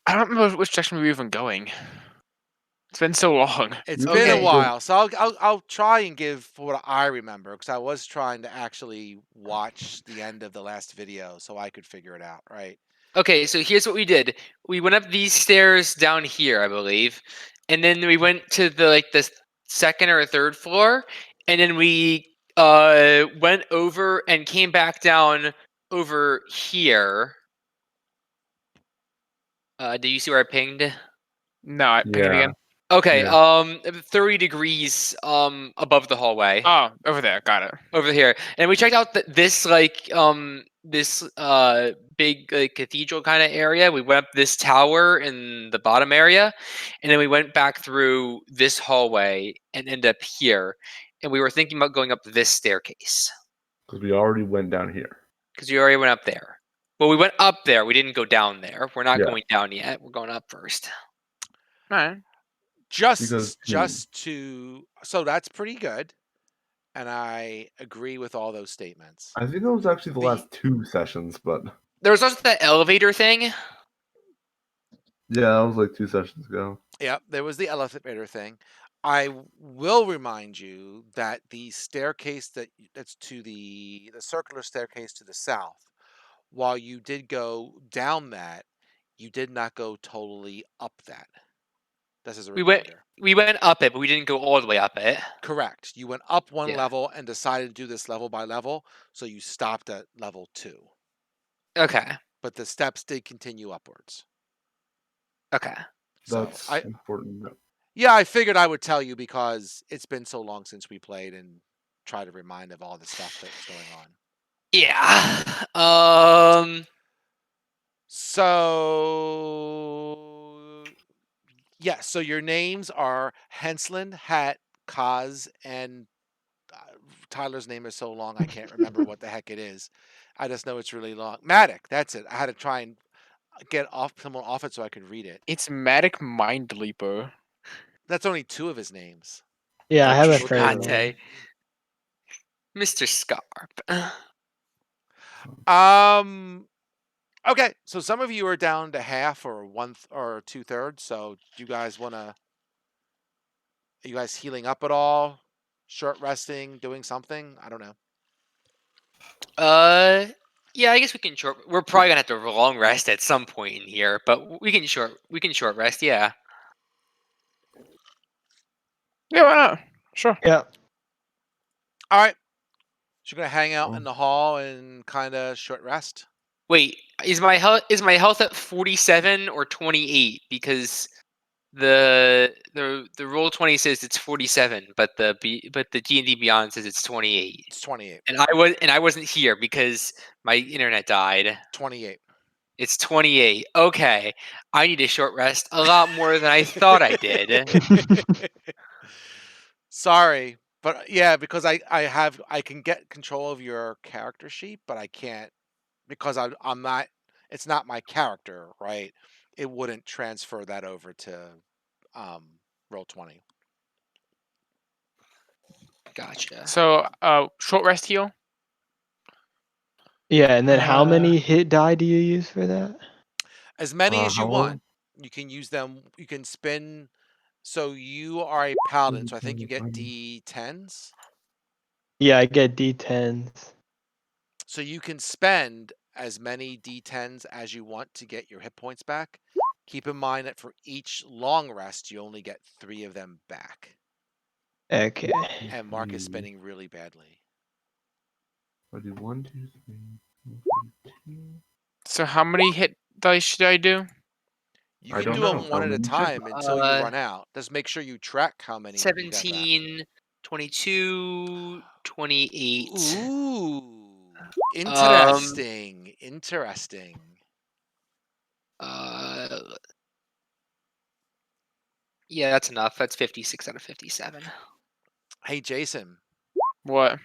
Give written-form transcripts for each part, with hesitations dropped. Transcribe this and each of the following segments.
I don't remember which direction we were even going. It's been so long. It's You been a guys Okay. go- while, so I'll try and give what I remember because I was trying to actually watch the end of the last video so I could figure it out, right? Okay, so here's what we did. We went up these stairs down here, I believe, and then we went to the second or third floor, and then we went over and came back down over here. Do you see where I pinged? No, ping it Yeah. again. Okay, Yeah. 30 degrees above the hallway. Oh, over there. Got it. Over here, and we checked out this big cathedral kind of area. We went up this tower in the bottom area, and then we went back through this hallway and ended up here. And we were thinking about going up this staircase Because we already went down here. because we already went up there. Well, we went up there. We didn't go down there. We're not Yeah. going down yet. We're going up first. All right. Because So that's pretty good, and I agree with all those statements. I think that was actually the last 2 sessions, but There was also that elevator thing. yeah, that was like 2 sessions ago. Yeah, there was the elevator thing. I will remind you that the staircase that's to the circular staircase to the south, while you did go down that, you did not go totally up that. This is a We went reminder. we went up it, but we didn't go all the way up it. Correct. You went up one Yeah. level and decided to do this level by level, so you stopped at level 2. Okay. But the steps did continue upwards. Okay. So That's I important. yeah, I figured I would tell you because it's been so long since we played and try to remind of all the stuff that was going on. Yeah. So yeah, so your names are Henslin, Hat, Kaz, and Tyler's name is so long I can't remember what the heck it is. I just know it's really long. Matic, that's it. I had to try and get someone off it so I could read it. It's Matic Mind Leaper. That's only 2 of his names. Yeah, I have a Triple third K. one. Ate. Mr. Scarp. Okay, so some of you are down to half or 2/3. So do you guys want to? Are you guys healing up at all? Short resting, doing something? I don't know. Yeah, I guess we can short. We're probably gonna have to long rest at some point in here, but we can short rest. Yeah. Yeah, why not? Sure. Yeah. All right. So you're gonna hang out in the hall and kind of short rest. Wait, is my health at 47 or 28? Because the roll 20 says it's 47, but the D&D Beyond says it's 28. It's 28. And I wasn't here because my internet died. 28. It's 28. Okay. I need a short rest a lot more than I thought I did. Sorry, but yeah, because I can get control of your character sheet, but I can't because I'm not. It's not my character, right? It wouldn't transfer that over to Roll20. Gotcha. So, short rest heal. Yeah, and then how many hit die do you use for that? As many as you how want. long? You can use them. You can spin. So you are a paladin, so I think you get D10s. Yeah, I get D10s. So you can spend as many D10s as you want to get your hit points back. Keep in mind that for each long rest, you only get 3 of them back. Okay. And Mark is spinning really badly. I do 1, 2, 3, 4, 5, 2. So how many hit dice should I do? You I can do don't them know. one at a You check time until you run out. Just make sure you track how many you got back. 17, 22, 28. Ooh, interesting. Interesting. Yeah, that's enough. That's 56 out of 57. Hey, Jason, What?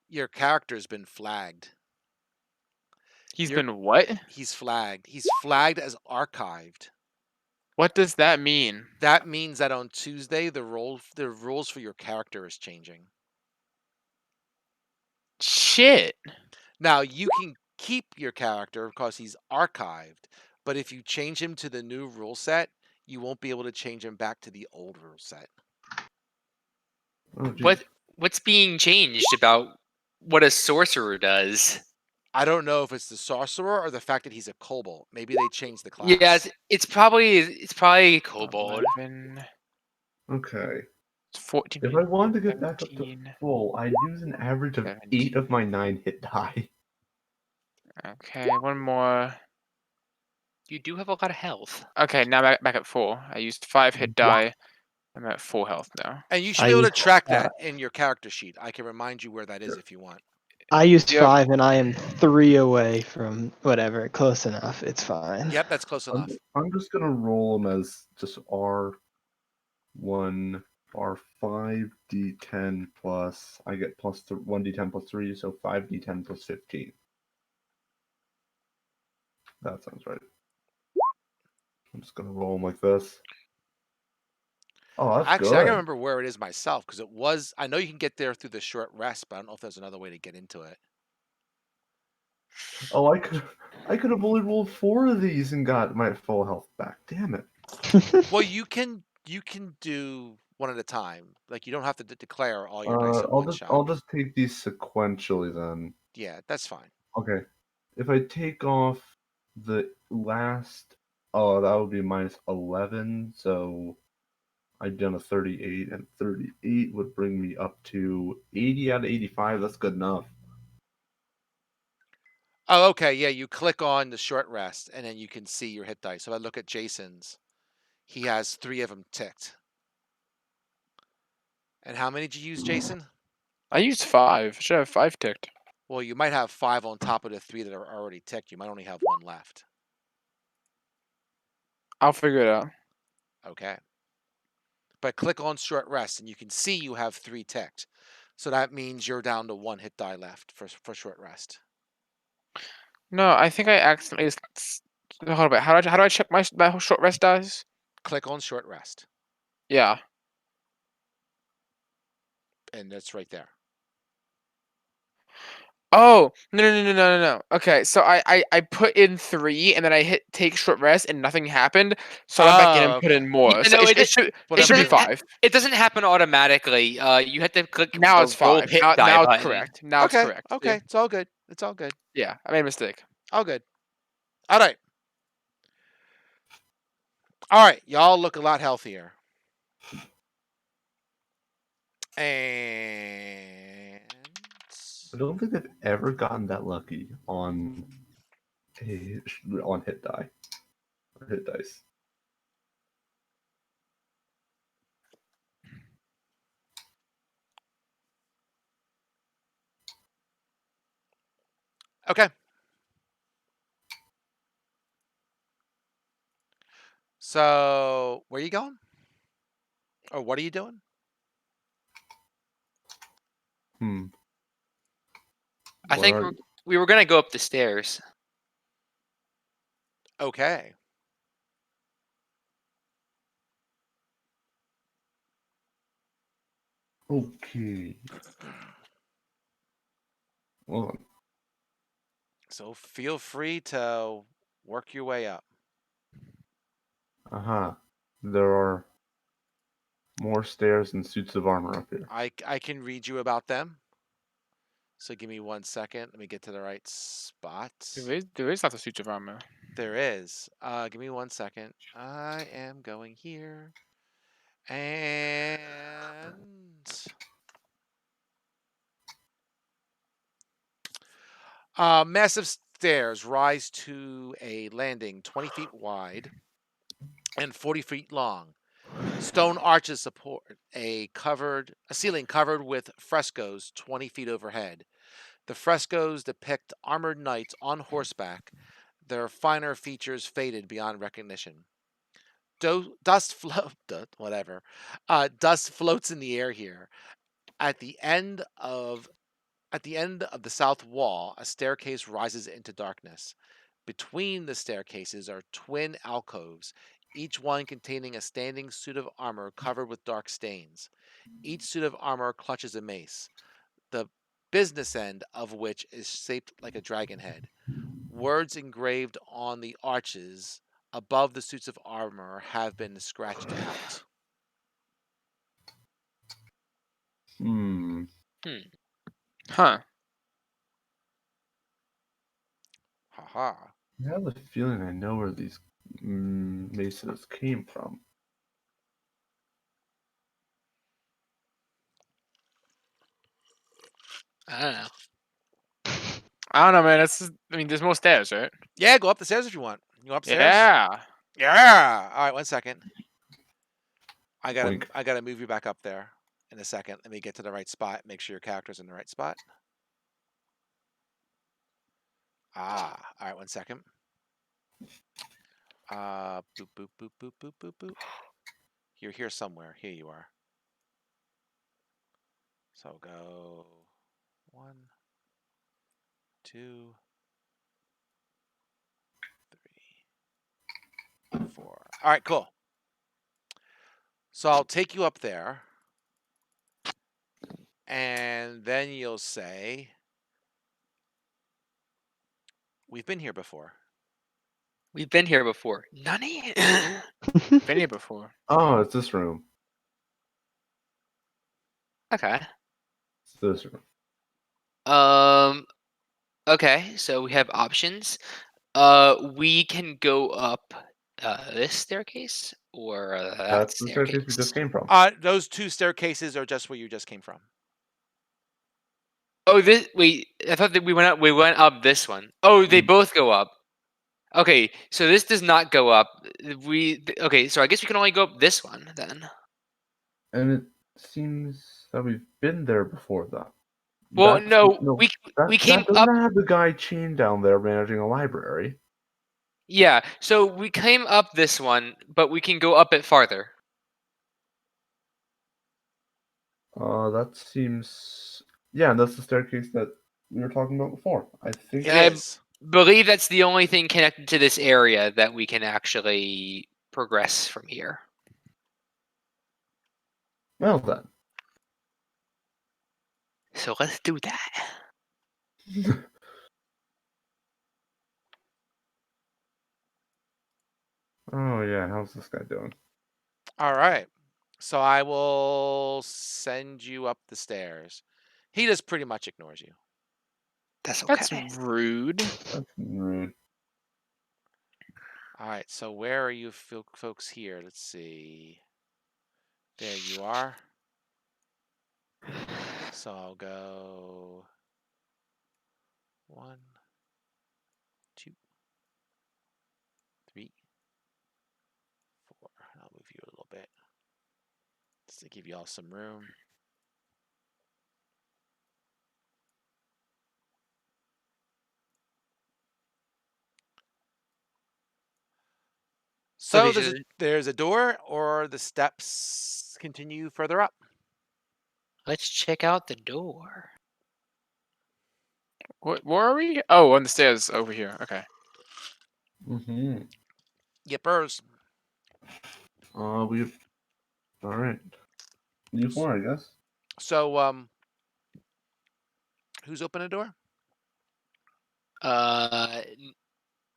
your character's been flagged. He's been what? He's flagged. He's flagged as archived. What does that mean? That means that on Tuesday, the rules for your character is changing. Shit. Now, you can keep your character because he's archived, But if you change him to the new rule set, you won't be able to change him back to the old rule set. Oh, geez. What's being changed about what a sorcerer does? I don't know if it's the sorcerer or the fact that he's a kobold. Maybe they changed the class. Yeah, it's probably kobold. 11, Okay. 14, If I wanted to get back up to 17. full, I'd use an average of 17. 8 of my 9 hit die. Okay, one more. You do have a lot of health. Okay, now back at 4. I used 5 hit die. I'm at full health now. And you should I be able to used track five. that in your character sheet. I can remind you where that is if you want. I used Yep. 5 and I am 3 away from whatever. Close enough. It's fine. Yep, that's close enough. I'm just gonna roll them as just R1, R5, D10 plus. I get plus 1d10 plus 3, so 5d10 plus 15. That sounds right. I'm just gonna roll them like this. Oh, that's Actually, good. I can remember where it is myself because it was. I know you can get there through the short rest, but I don't know if there's another way to get into it. Oh, I could have only rolled 4 of these and got my full health back. Damn it. Well, you can do one at a time. Like you don't have to declare all your dice in one shot. I'll just take these sequentially then. Yeah, that's fine. Okay. If I take off the last, oh, that would be minus 11. So I've done a 38, and 38 would bring me up to 80 out of 85. That's good enough. Oh, okay. Yeah, you click on the short rest, and then you can see your hit dice. So if I look at Jason's, he has 3 of them ticked. And how many did you use, Jason? I used 5. Should have 5 ticked. Well, you might have 5 on top of the 3 that are already ticked. You might only have 1 left. I'll figure it out. Okay. But click on short rest, and you can see you have 3 ticked. So that means you're down to 1 hit die left for short rest. No, I think I accidentally. Hold on a bit. How do I check my short rest dice? Click on short rest, Yeah. and that's right there. Oh no. Okay, so I put in 3 and then I hit take short rest and nothing happened. So I went back in and put okay. in more. Yeah, So no, it should Whatever be you- 5. It doesn't happen automatically. You have to click Now the it's roll 5. hit Now, die now it's button. correct. Now it's Okay. correct. Okay. Yeah. It's all good. It's all good. Yeah, I made a mistake. All good. All right. All right. Y'all look a lot healthier. And I don't think I've ever gotten that lucky on hit die or hit dice. okay. So where are you going? Or what are you doing? I think we were gonna go up the stairs. Okay. Okay. Well, So feel free to work your way up. there are more stairs and suits of armor up here. I can read you about them. So give me 1 second. Let me get to the right spot. There is lots of suits of armor. There is. Give me 1 second. I am going here. And massive stairs rise to a landing 20 feet wide and 40 feet long. Stone arches support a ceiling covered with frescoes 20 feet overhead. The frescoes depict armored knights on horseback, their finer features faded beyond recognition. Dust floats in the air here. At the end of the south wall, a staircase rises into darkness. Between the staircases are twin alcoves, each one containing a standing suit of armor covered with dark stains. Each suit of armor clutches a mace, the business end of which is shaped like a dragon head. Words engraved on the arches above the suits of armor have been scratched out. Hmm. Huh. Haha. I have a feeling I know where these mesas came from. I don't know. I don't know, man. I mean, there's more stairs, right? Yeah, go up the stairs if you want. You go upstairs? Yeah. Yeah. All right, 1 second. I Blink. gotta move you back up there in a second. Let me get to the right spot. Make sure your character's in the right spot. All right, 1 second. Boop boop boop boop boop boop boop. You're here somewhere. Here you are. So go 1, 2, 3, 4. All right, cool. So I'll take you up there, and then you'll say, "We've been here before." We've been here before. Nani? Been here before. Oh, it's this room. Okay. It's this room. Okay, so we have options. We can go up this staircase or that That's the staircase we staircase. just came from. Those 2 staircases are just where you just came from. Oh, this wait. I thought that we went up. We went up this one. Oh, they Mm. both go up. Okay, so this does not go up. Okay, so I guess we can only go up this one then. And it seems that we've been there before that. Well, That's no, no. we That came doesn't up. have the guy chained down there managing a library. Yeah, so we came up this one, but we can go up it farther. That seems. Yeah, that's the staircase that we were talking about before. I think. It I is. believe that's the only thing connected to this area that we can actually progress from here. Well then. So let's do that. Oh yeah, how's this guy doing? All right. So I will send you up the stairs. He just pretty much ignores you. That's That's okay. rude. That's rude. All right. So where are you folks here? Let's see. There you are. So I'll go 1, 2, 3, 4. I'll move you a little bit just to give you all some room. So So these are there's a door, or the steps continue further up. let's check out the door. Where are we? Oh, on the stairs over here. Okay. Mm-hmm. Yippers. We. All right. You four, I guess. So who's opened a door?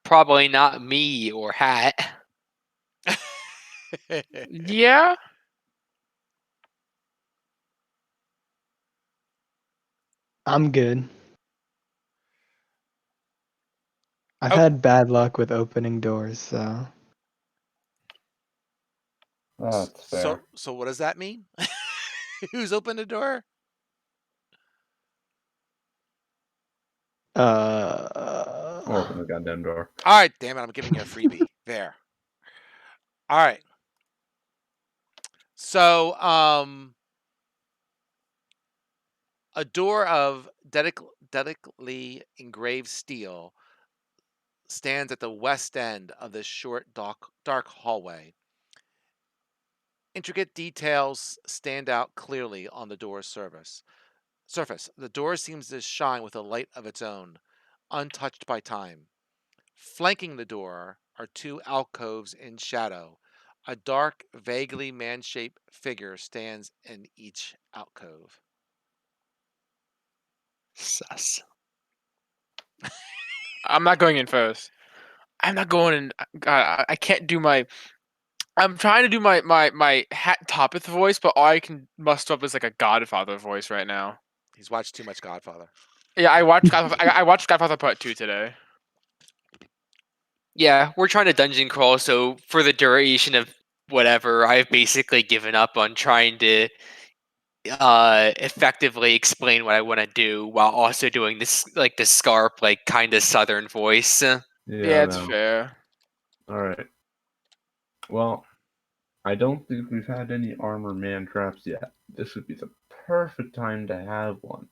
Probably not me or Hat. Yeah. I'm good. I've Oh. had bad luck with opening doors, so That's fair. So what does that mean? Who's opened a door? Or open the goddamn door. All right, damn it, I'm giving you a freebie. There. All right. So, a door of delicately engraved steel stands at the west end of this short, dark hallway. Intricate details stand out clearly on the door's surface. The door seems to shine with a light of its own, untouched by time. Flanking the door are 2 alcoves in shadow. A dark, vaguely man-shaped figure stands in each alcove. Sus. I'm not going in first. I'm not going in. God, I can't do my. I'm trying to do my hat toppeth voice, but all I can muster up is like a Godfather voice right now. He's watched too much Godfather. Yeah, I watched Godfather. I watched Godfather Part 2 today. Yeah, we're trying to dungeon crawl, so for the duration of whatever, I've basically given up on trying to effectively explain what I want to do while also doing this like the scarp like kind of southern voice. Yeah, Yeah, it's no. fair. All right. Well, I don't think we've had any armor man traps yet. This would be the perfect time to have one.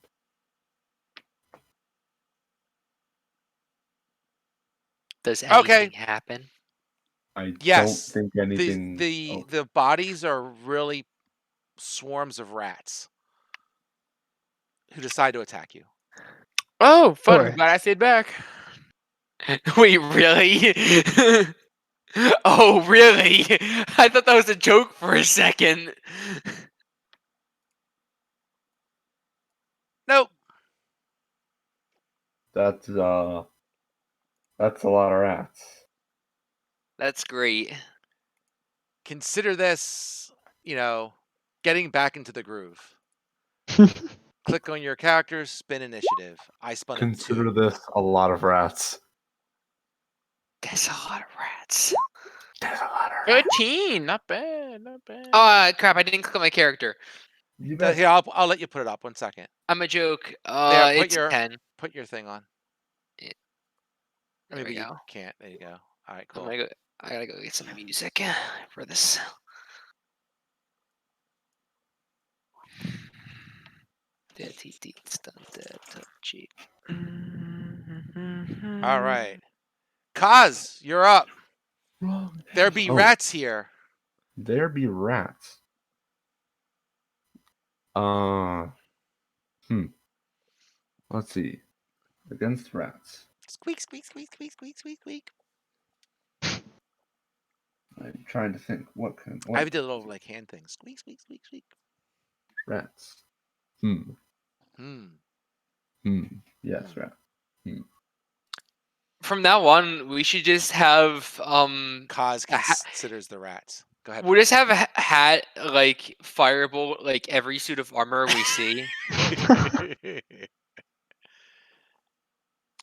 Does Okay. anything happen? I don't Yes. think The anything. the Oh, the bodies are really swarms of rats who decide to attack you. Oh, fun! I'm Sure. glad I stayed back. Wait, really? Oh, really? I thought that was a joke for a second. Nope. that's a lot of rats. That's great. Consider this, getting back into the groove. Click on your characters, spin initiative. I spun a Consider 2. this a lot of rats. That's a lot of rats. There's a lot of rats. 13, not bad, not bad. Crap! I didn't click on my character. You bet. Here, I'll let you put it up. 1 second. I'm a joke. There, It's 10. put your thing on. Or There we maybe you go. can't. There you go. All right, I'm cool. gonna go. I gotta go get some music for this. All right. Kaz, you're up. Wrong. There be Oh. rats here. There be rats. Uh, Let's see. Against rats. Squeak, squeak, squeak, squeak, squeak, squeak, squeak. I'm trying to think. What I did a little like hand thing. Squeak, squeak, squeak, squeak. rats? Hmm. Yes, rat. From now on, we should just have Kaz a ha- considers the rats. Go ahead. we'll just have a hat like firebolt like every suit of armor we see.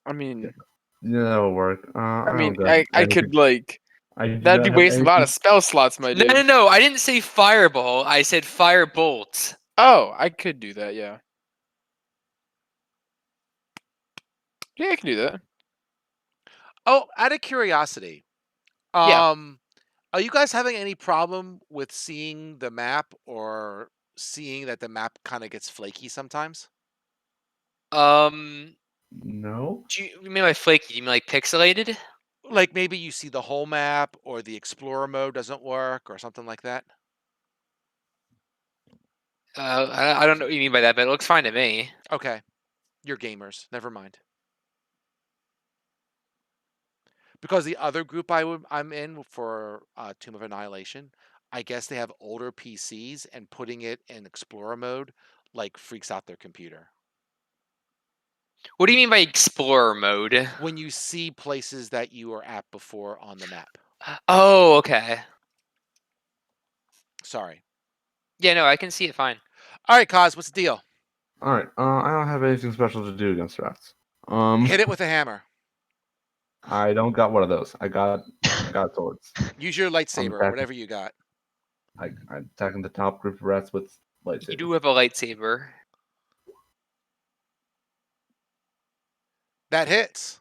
I mean, Yeah, that'll work. I don't got I anything. could like I do that'd not be have wasting a lot anything. of spell slots, my No, dude. no, no! I didn't say fireball. I said firebolt. Oh, I could do that. Yeah. Yeah, I can do that. Oh, out of curiosity, Yeah. are you guys having any problem with seeing the map or seeing that the map kind of gets flaky sometimes? Um. No. Do you mean by flaky? Do you mean like pixelated? Like maybe you see the whole map or the explorer mode doesn't work or something like that? I don't know what you mean by that, but it looks fine to me. Okay. You're gamers. Never mind. Because the other group I'm in for Tomb of Annihilation, I guess they have older PCs and putting it in explorer mode like freaks out their computer. What do you mean by explorer mode? When you see places that you were at before on the map. Oh, okay. Sorry. Yeah, no, I can see it fine. All right, Kaz, what's the deal? All right. I don't have anything special to do against rats. Hit it with a hammer. I don't got one of those. I got swords. Use your lightsaber, attacking. whatever you got. I'm attacking the top group of rats with lightsabers. You do have a lightsaber. That hits.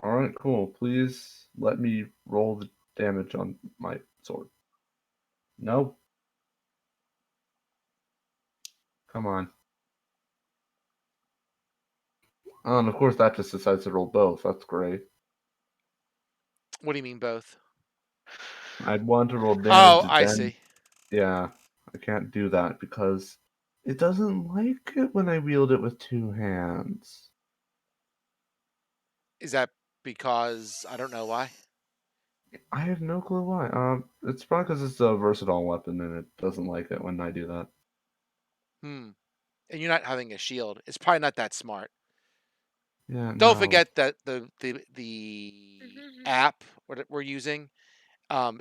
All right, cool. Please let me roll the damage on my sword. No. Come on. Oh, and of course that just decides to roll both. That's great. What do you mean both? I'd want to roll damage. Oh, I then. see. Yeah, I can't do that because it doesn't like it when I wield it with two hands. Is that because I don't know why? I have no clue why. It's probably because it's a versatile weapon and it doesn't like it when I do that. And you're not having a shield. It's probably not that smart. Yeah. Don't No. forget that the app that we're using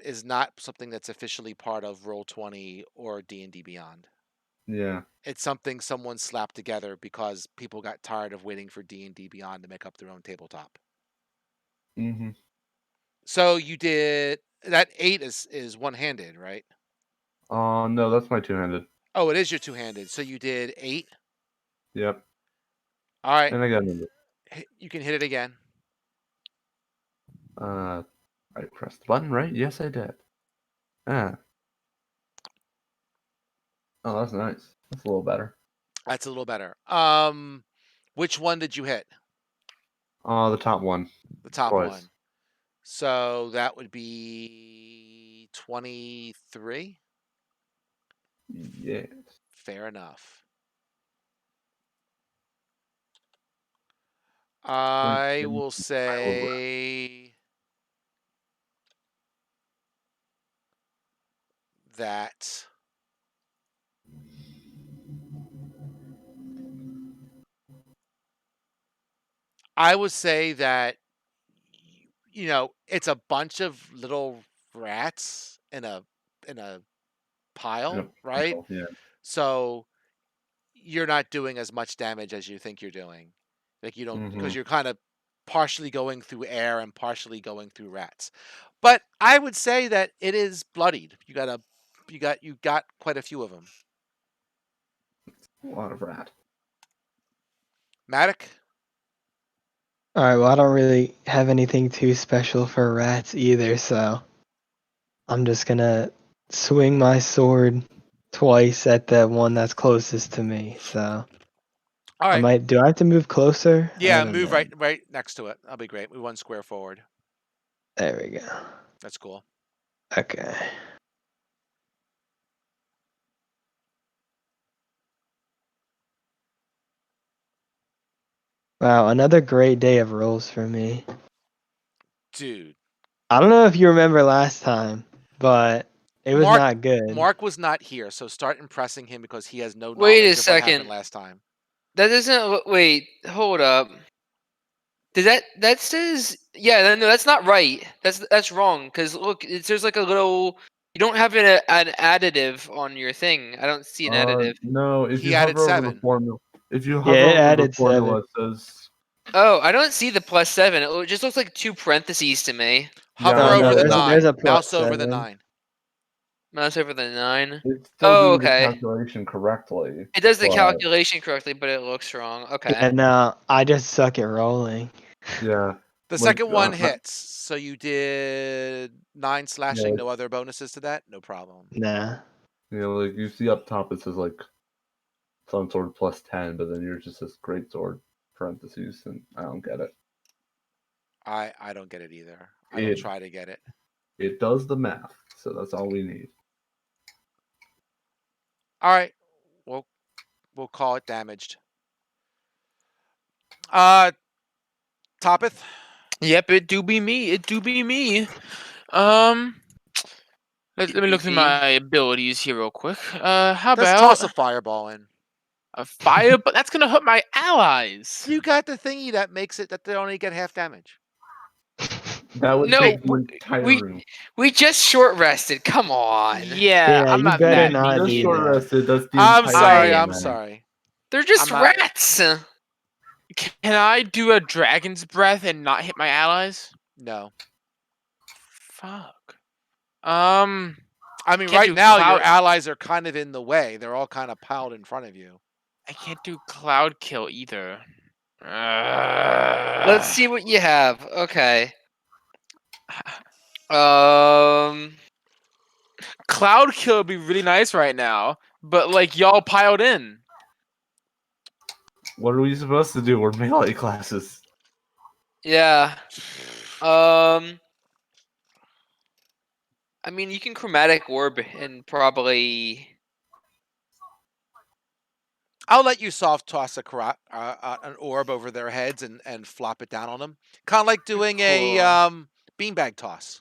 is not something that's officially part of Roll20 or D&D Beyond. Yeah. It's something someone slapped together because people got tired of waiting for D&D Beyond to make up their own tabletop. Mm-hmm. So you did that 8 is one-handed, right? No, that's my two-handed. Oh, it is your two-handed. So you did 8. Yep. All right, And I got another. you can hit it again. I pressed the button, right? Yes, I did. Ah. Oh, that's nice. That's a little better. That's a little better. Which one did you hit? The top one. The top Twice. one. So that would be 23. Yes. Fair enough. I will say that it's a bunch of little rats in a pile, right? Yeah. So you're not doing as much damage as you think you're doing. Like you don't Mm-hmm. because you're kind of partially going through air and partially going through rats. But I would say that it is bloodied. You got quite a few of them. A lot of rat. Matic? All right, well, I don't really have anything too special for rats either, so I'm just gonna swing my sword twice at the one that's closest to me. So All I right. might. Do I have to move closer? I Yeah, don't move know. right next to it. That'll be great. Move 1 square forward. There we go. That's cool. Okay. Wow, another great day of rolls for me. Dude. I don't know if you remember last time, but it was Mark not good. Mark was not here, so start impressing him because he has no Wait a knowledge of what happened second. last time. That doesn't. Wait. Hold up. Did that says? Yeah. No, that's not right. That's wrong. Cause look, there's like a little. You don't have an additive on your thing. I don't see an additive. No, if He you added hover over the 7. formula, if you Yeah, hover it over the added formula, 7. it says. Oh, I don't see the +7. It just looks like 2 parentheses to me. Hover Yeah, Oh over no, no, the there's 9. a Mouse over the +7. 9. Mouse over the 9. it's still Oh, doing the okay. calculation correctly. It does the but calculation correctly, but it looks wrong. Okay. Yeah, no, I just suck at rolling. yeah, The like second one hits. So you did 9 slashing, Yeah. no other bonuses to that? No problem. Nah. like you see up top, it says like some sort of +10, but then yours just says great sword parentheses, and I don't get it. I don't get it either. I don't It try to get it. it does the math, so that's all we need. All right. We'll call it damaged. Topeth? Yep, it do be me. It do be me. Um, let me look through my abilities here real quick. How Just about toss a fireball in. a fire? But that's gonna hurt my allies. You got the thingy that makes it that they only get half damage. That would No, take the entire we- room. We just short rested. Come on. Yeah, Yeah, I'm you not better that not Just do needy. short that. rested. That's the I'm entire sorry. room, I'm man. sorry. They're just I'm not- rats. Can I do a dragon's breath and not hit my allies? No. Fuck. I mean, Can't right do now your cloud- allies are kind of in the way. They're all kind of piled in front of you. I can't do cloud kill either. Let's see what you have. Okay. Um. Cloud kill would be really nice right now, but like y'all piled in. What are we supposed to do? We're melee classes. Yeah. Um. I mean, you can chromatic orb and probably. I'll let you soft toss an orb over their heads and flop it down on them. Kind of like doing a Cool. beanbag toss.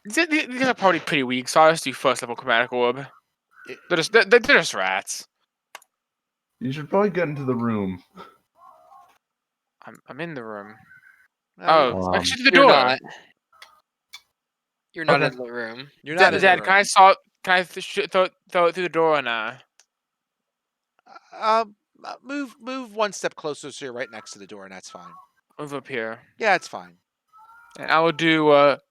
These are probably pretty weak, so I'll just do first level chromatic orb. It- They're just rats. You should probably get into the room. I'm in the room. No, Oh, actually, to the You're door. not. You're not Okay. in the room. you're not in the Dad, room. can I throw it through the door and Move one step closer so you're right next to the door, and that's fine. move up here? Yeah, it's fine. And I will do. What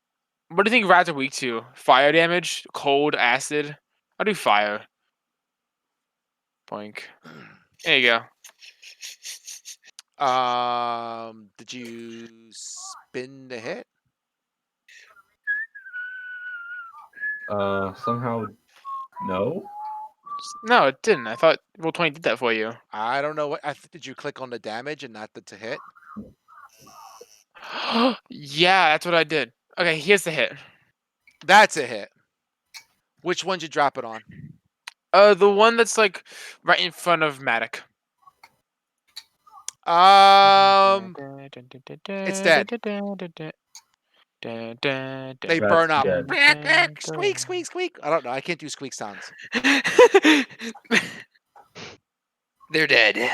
do you think rats are weak to? Fire damage, cold, acid. I'll do fire. Boink. There you go. Did you spin the hit? Somehow, no. No, it didn't. I thought Roll20 did that for you. I don't know what. Did you click on the damage and not the to hit? Yeah, that's what I did. Okay, here's the hit. That's a hit. Which one did you drop it on? The one that's like right in front of Matic. It's dead. They Rat's burn up. dead. Squeak, squeak, squeak. I don't know. I can't do squeak sounds. They're dead.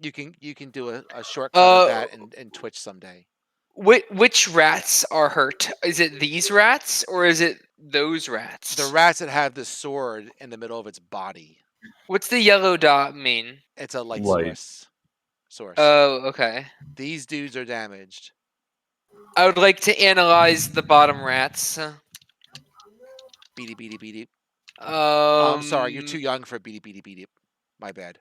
You can do a shortcut of that and Twitch someday. Which rats are hurt? Is it these rats or is it those rats? The rats that have the sword in the middle of its body. What's the yellow dot mean? It's a light Light. source. Oh, okay. These dudes are damaged. I would like to analyze the bottom rats. Beady, beady, beady. Um, I'm sorry, you're too young for beady, beady, beady. My bad.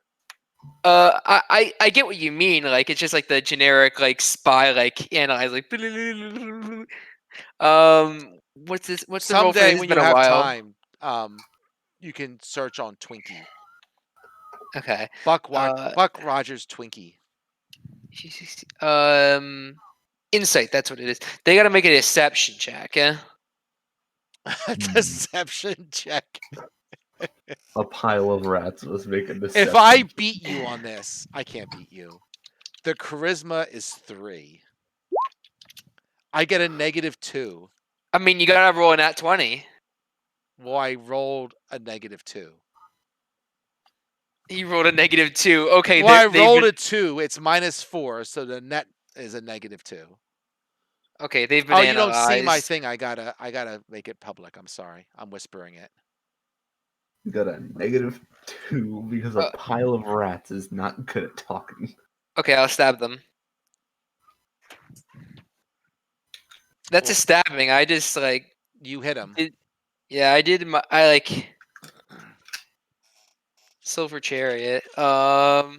I get what you mean. Like it's just like the generic like spy like analyze like. What's this? What's the roll for Someday this? when It's you been a have while. time, you can search on Twinkie. Okay. Buck Rogers Twinkie. Insight. That's what it is. They got to make a deception check. Yeah. Deception check. A pile of rats was making this. If I beat you on this, I can't beat you. The charisma is 3. I get a -2. I mean, you gotta roll a nat 20. Well, I rolled a -2. You rolled a -2. Okay. Well, I they've rolled been, a 2. It's -4, so the net is a -2. Okay, they've been Oh, you don't see my analyzed. thing. I gotta make it public. I'm sorry. I'm whispering it. You got a -2 because a pile of rats is not good at talking. Okay, I'll stab them. That's a Well, stabbing. I just like. you hit him. Yeah, I did. I like. Silver Chariot. Oh,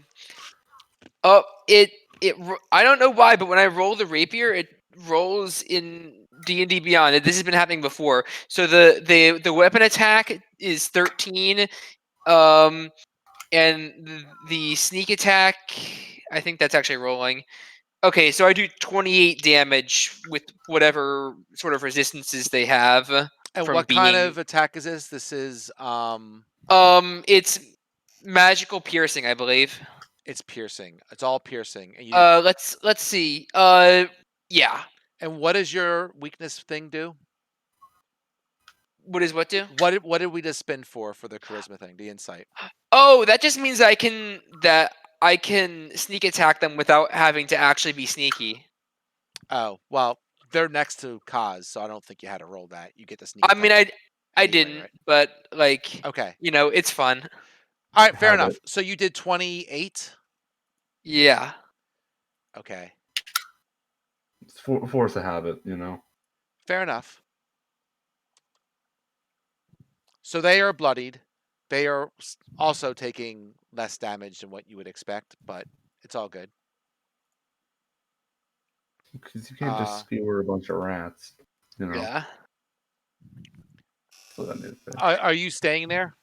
I don't know why, but when I roll the rapier, it rolls in D&D Beyond. This has been happening before. So the weapon attack is 13, and the sneak attack, I think that's actually rolling. Okay, so I do 28 damage with whatever sort of resistances they have And from what kind being. of attack is this? This is It's magical piercing, I believe. it's piercing. It's all piercing. And Let's see. Yeah. and what does your weakness thing do? What does what do? What did we just spin for the charisma thing? The insight. Oh, that just means I can sneak attack them without having to actually be sneaky. Oh, well, they're next to Kaz, so I don't think you had to roll that. You get the sneak I mean, attack I anyway, didn't, right? but like, Okay. it's fun. All right, fair Have enough. it. So you did 28? Yeah. Okay. It's force a habit, you know. Fair enough. So they are bloodied. They are also taking less damage than what you would expect, but it's all good. Because you can't just skewer a bunch of rats, you know. Yeah. So that is fair. Are you staying there?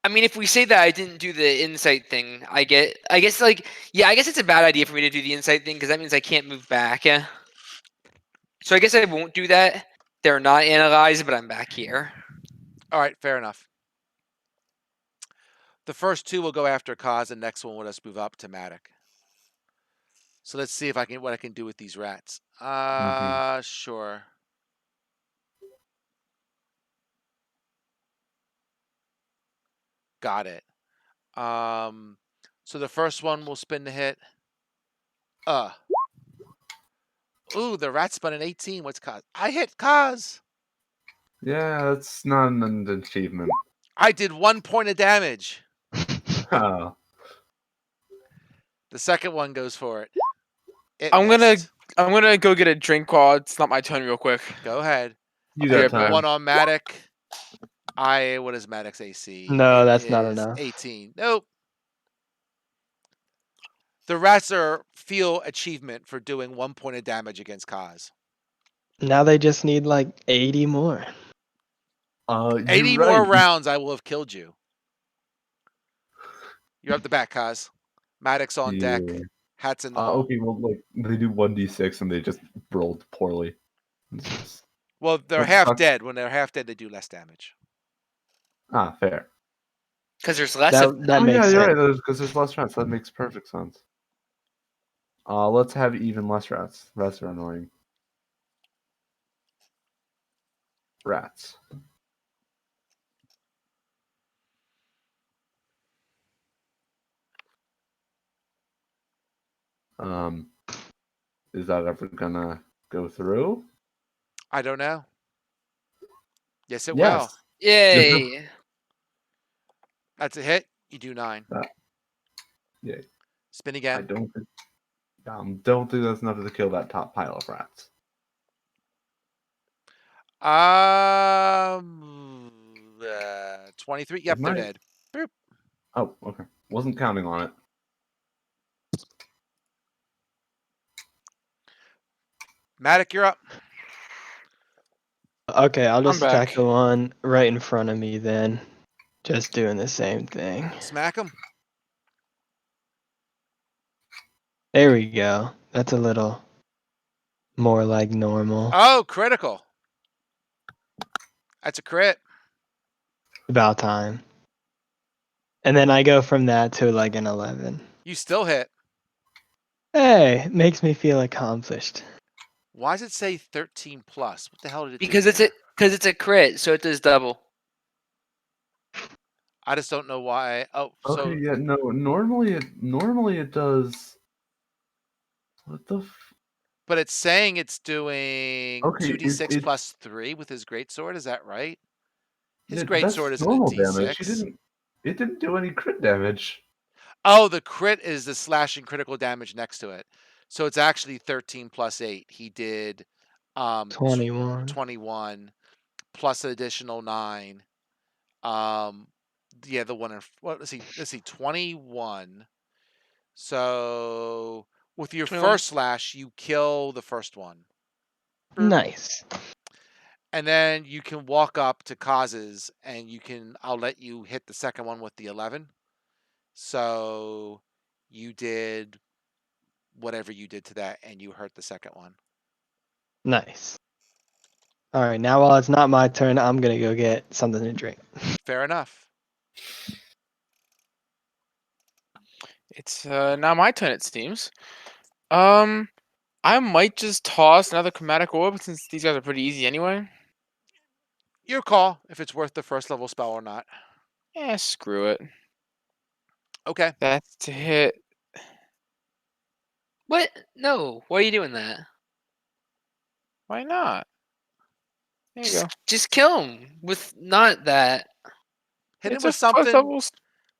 I mean, if we say that I didn't do the insight thing, I guess like, yeah, I guess it's a bad idea for me to do the insight thing because that means I can't move back. Yeah. So I guess I won't do that. They're not analyzed, but I'm back here. All right, fair enough. The first 2 will go after Kaz, and next one will just move up to Matic. So let's see if what I can do with these rats. Sure. Got it. So the first one will spin the hit. Ooh, the rat spun an 18. What's Kaz? I hit Kaz. Yeah, that's not an achievement. I did 1 point of damage. Oh, The second one goes for it. It I'm gonna missed. go get a drink while it's not my turn real quick. Go ahead. you Okay, got but time. One on Matic. What is Matic's AC? No, It that's not is enough. 18. Nope. The rats feel achievement for doing 1 point of damage against Kaz. Now they just need like 80 more. You're 80 right. more rounds, I will have killed you. You're up the bat, Kaz. Maddox on deck. Yeah. Hats in the hole. Okay, well, like they do 1d6 and they just rolled poorly. It's just Well, they're that half sucks. dead. When they're half dead, they do less damage. Fair. Because there's less of That Oh makes yeah, you're sense. right. Because there's less rats. That makes perfect sense. Let's have even less rats. Rats are annoying. Rats. Is that ever gonna go through? I don't know. Yes, it will. Yes. Yay! That's a hit. You do 9. Yeah. Spin I again. don't think that's enough to kill that top pile of rats. 23. Yep, It they're might. dead. Boop. Oh, okay. Wasn't counting on it. Matic, you're up. Okay, I'll just attack back. the one right in front of me then. Just doing the same thing. Smack him. There we go. That's a little more like normal. Oh, critical. That's a crit. About time. And then I go from that to like an 11. You still hit. Hey, it makes me feel accomplished. Why does it say 13 plus? What the hell did it Because do it's there? a crit, so it does double. I just don't know why. Oh, Okay, so yeah, no. Normally it does. What the? but it's saying it's doing Okay, 2d6 plus 3 with his greatsword. Is that right? His that's greatsword isn't a normal damage. d6. It didn't do any crit damage. Oh, the crit is the slashing critical damage next to it. So it's actually 13 plus 8. He did 21. 21 plus an additional 9. Yeah, the one in let's see 21. So with your 21. first slash, you kill the first one. Nice. And then you can walk up to causes and I'll let you hit the second one with the 11. So you did whatever you did to that and you hurt the second one. Nice. Alright, now while it's not my turn, I'm gonna go get something to drink. Fair enough. It's now my turn. It seems. I might just toss another chromatic orb since these guys are pretty easy anyway. Your call if it's worth the first level spell or not. Yeah, screw it. Okay. That's to hit. What? No. Why are you doing that? Why not? There you go. Just kill him with not that. Hit him It's a with first something, level.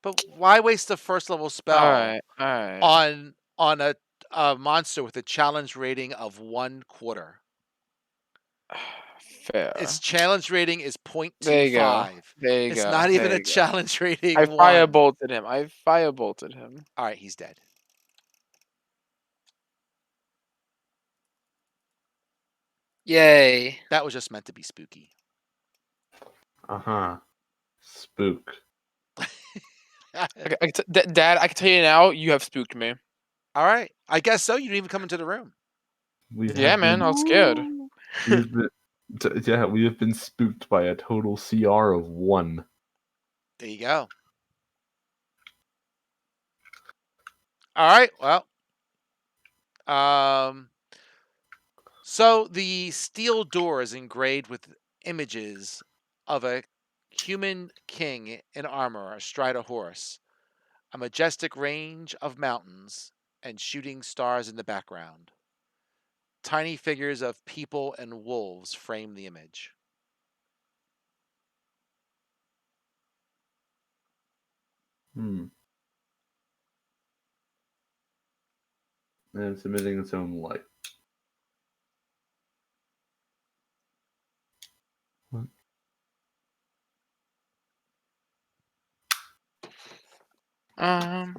but why waste the first level spell All right. on a monster with a challenge rating of 1/4? Fair. Its challenge rating is There you go. 0.25. There you It's go. not even There a you go. challenge rating I 1. fire bolted him. All right, he's dead. Yay. That was just meant to be spooky. Spook. Dad, I can tell you now, you have spooked me. All right. I guess so. You didn't even come into the room. We Yeah, have man, been, I was scared. we've been, we have been spooked by a total CR of 1. There you go. All right. Well, so the steel door is engraved with images of a Human king in armor astride a horse. A majestic range of mountains and shooting stars in the background. Tiny figures of people and wolves frame the image. Hmm. And it's emitting its own light. What? I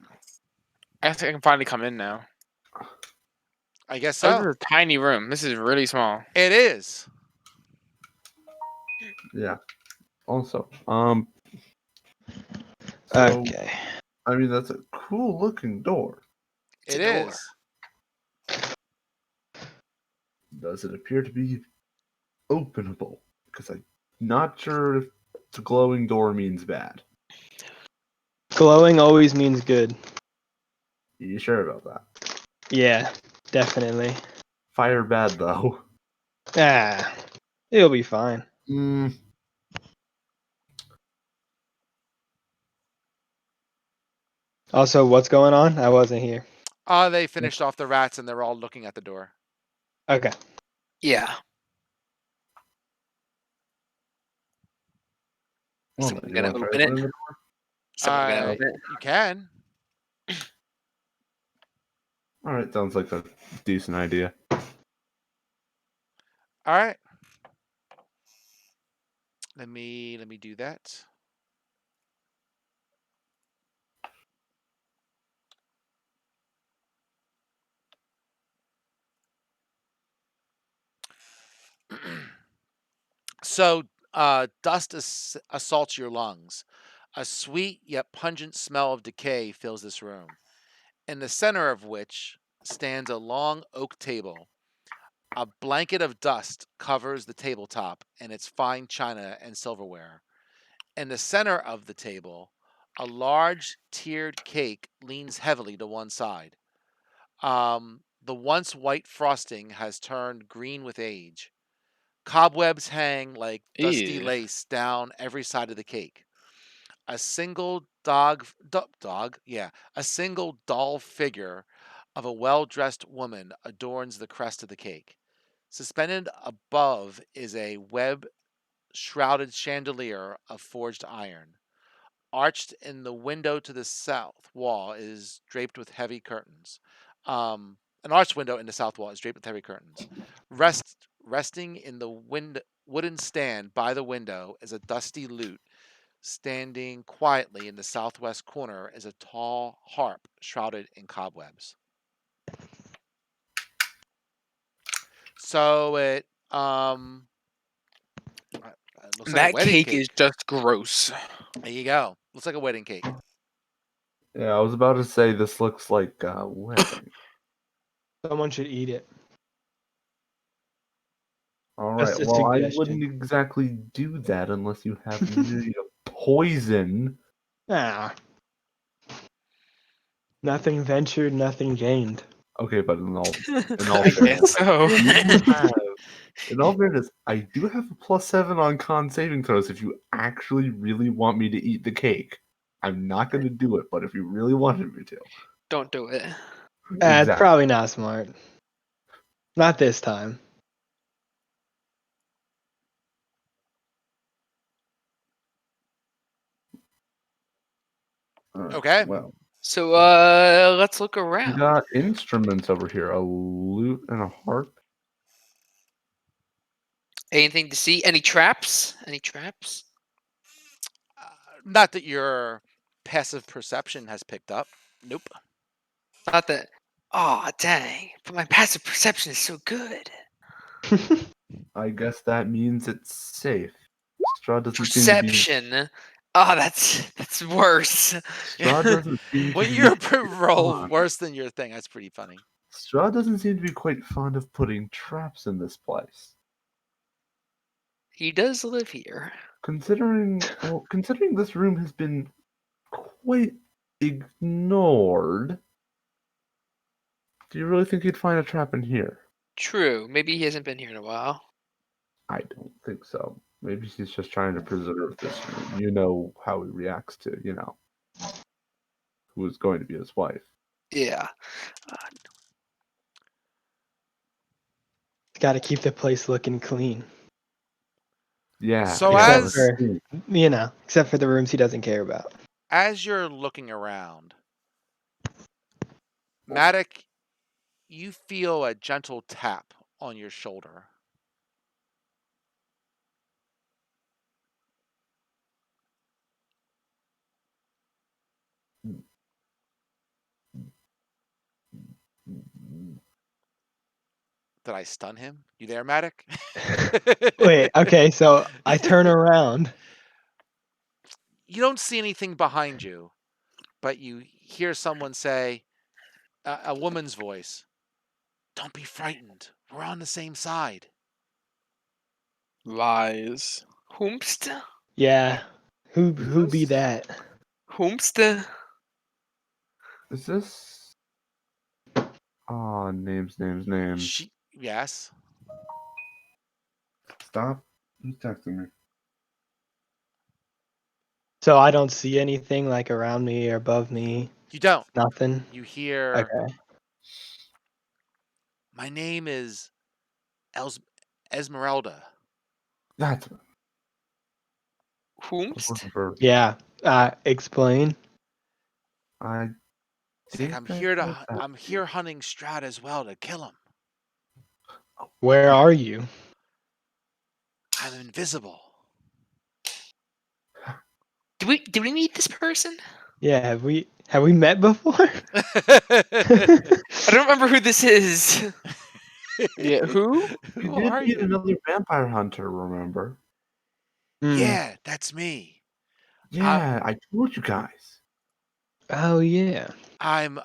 guess I can finally come in now. I guess Oh, this so. is a tiny room. This is really small. It is. Yeah. Also, so Okay. I mean that's a cool looking door. It a door. is. Does it appear to be openable? Because I'm not sure if the glowing door means bad. Glowing always means good. You sure about that? Yeah, definitely. Fire bad though. Ah, it'll be fine. Hmm. Also, what's going on? I wasn't here. They finished off the rats and they're all looking at the door. Okay. Yeah. Well, Someone you gonna want to try open it? opening the Someone gonna Uh, open it? you can. door? All right, sounds like a decent idea. All right. Let me do that. So, dust assaults your lungs. A sweet yet pungent smell of decay fills this room, in the center of which stands a long oak table. A blanket of dust covers the tabletop and its fine china and silverware. In the center of the table, a large tiered cake leans heavily to one side. The once white frosting has turned green with age. Cobwebs hang like dusty Ew. lace down every side of the cake. A single a single doll figure of a well-dressed woman adorns the crest of the cake. Suspended above is a web-shrouded chandelier of forged iron. Arched in the window to the south wall is draped with heavy curtains. An arched window in the south wall is draped with heavy curtains. Resting in the wooden stand by the window is a dusty lute. Standing quietly in the southwest corner is a tall harp shrouded in cobwebs. So it looks like a That wedding cake cake. is just gross. There you go. Looks like a wedding cake. Yeah, I was about to say this looks like a wedding. Someone should eat it. All right. Just a Well, I suggestion. wouldn't exactly do that unless you have me to poison. Ah. Nothing ventured, nothing gained. Okay, but in all I guess fairness, so. in all fairness, I do have a +7 on con saving throws. If you actually really want me to eat the cake, I'm not going to do it. But if you really wanted me to, Don't do it. It's exactly. probably not smart. Not this time. All right, Okay. well, So let's look we around. got instruments over here: a lute and a harp. Anything to see? Any traps? Any traps? Not that your passive perception has picked up. Nope. Not that. Oh dang! But my passive perception is so good. I guess that means it's safe. Strahd doesn't seem to be. Perception. Oh, that's worse. Strahd doesn't seem to When be. you're roll worse than your thing, that's pretty funny. Strahd doesn't seem to be quite fond of putting traps in this place. He does live here. Considering this room has been quite ignored, do you really think he'd find a trap in here? True. Maybe he hasn't been here in a while. I don't think so. Maybe he's just trying to preserve this room. You know how he reacts to, who is going to be his wife. Yeah. Got to keep the place looking clean. Yeah. So yeah, Except as for, except for the rooms he doesn't care about. as you're looking around, Matic, you feel a gentle tap on your shoulder. Did I stun him? You there, Matic? Wait, okay, so I turn around. You don't see anything behind you, but you hear someone say, a woman's voice, "Don't be frightened. We're on the same side." Lies. Whomst? Yeah. Who Is be this- that? Whomst? Is this? Oh, names. Yes. Stop. Who's texting me? So I don't see anything like around me or above me. You don't. Nothing. You hear, Okay. "My name is Esmeralda." That's Whomst? for. Yeah. Explain. I It's like, think I heard that. I'm here hunting Strahd as well to kill him. Where are you? I'm invisible. Did we meet this person? Yeah, have we met before? I don't remember who this is. Yeah, who? You Who did are meet you? another vampire hunter, remember? Hmm. Yeah, that's me. Yeah, I told you guys. Oh yeah. I'm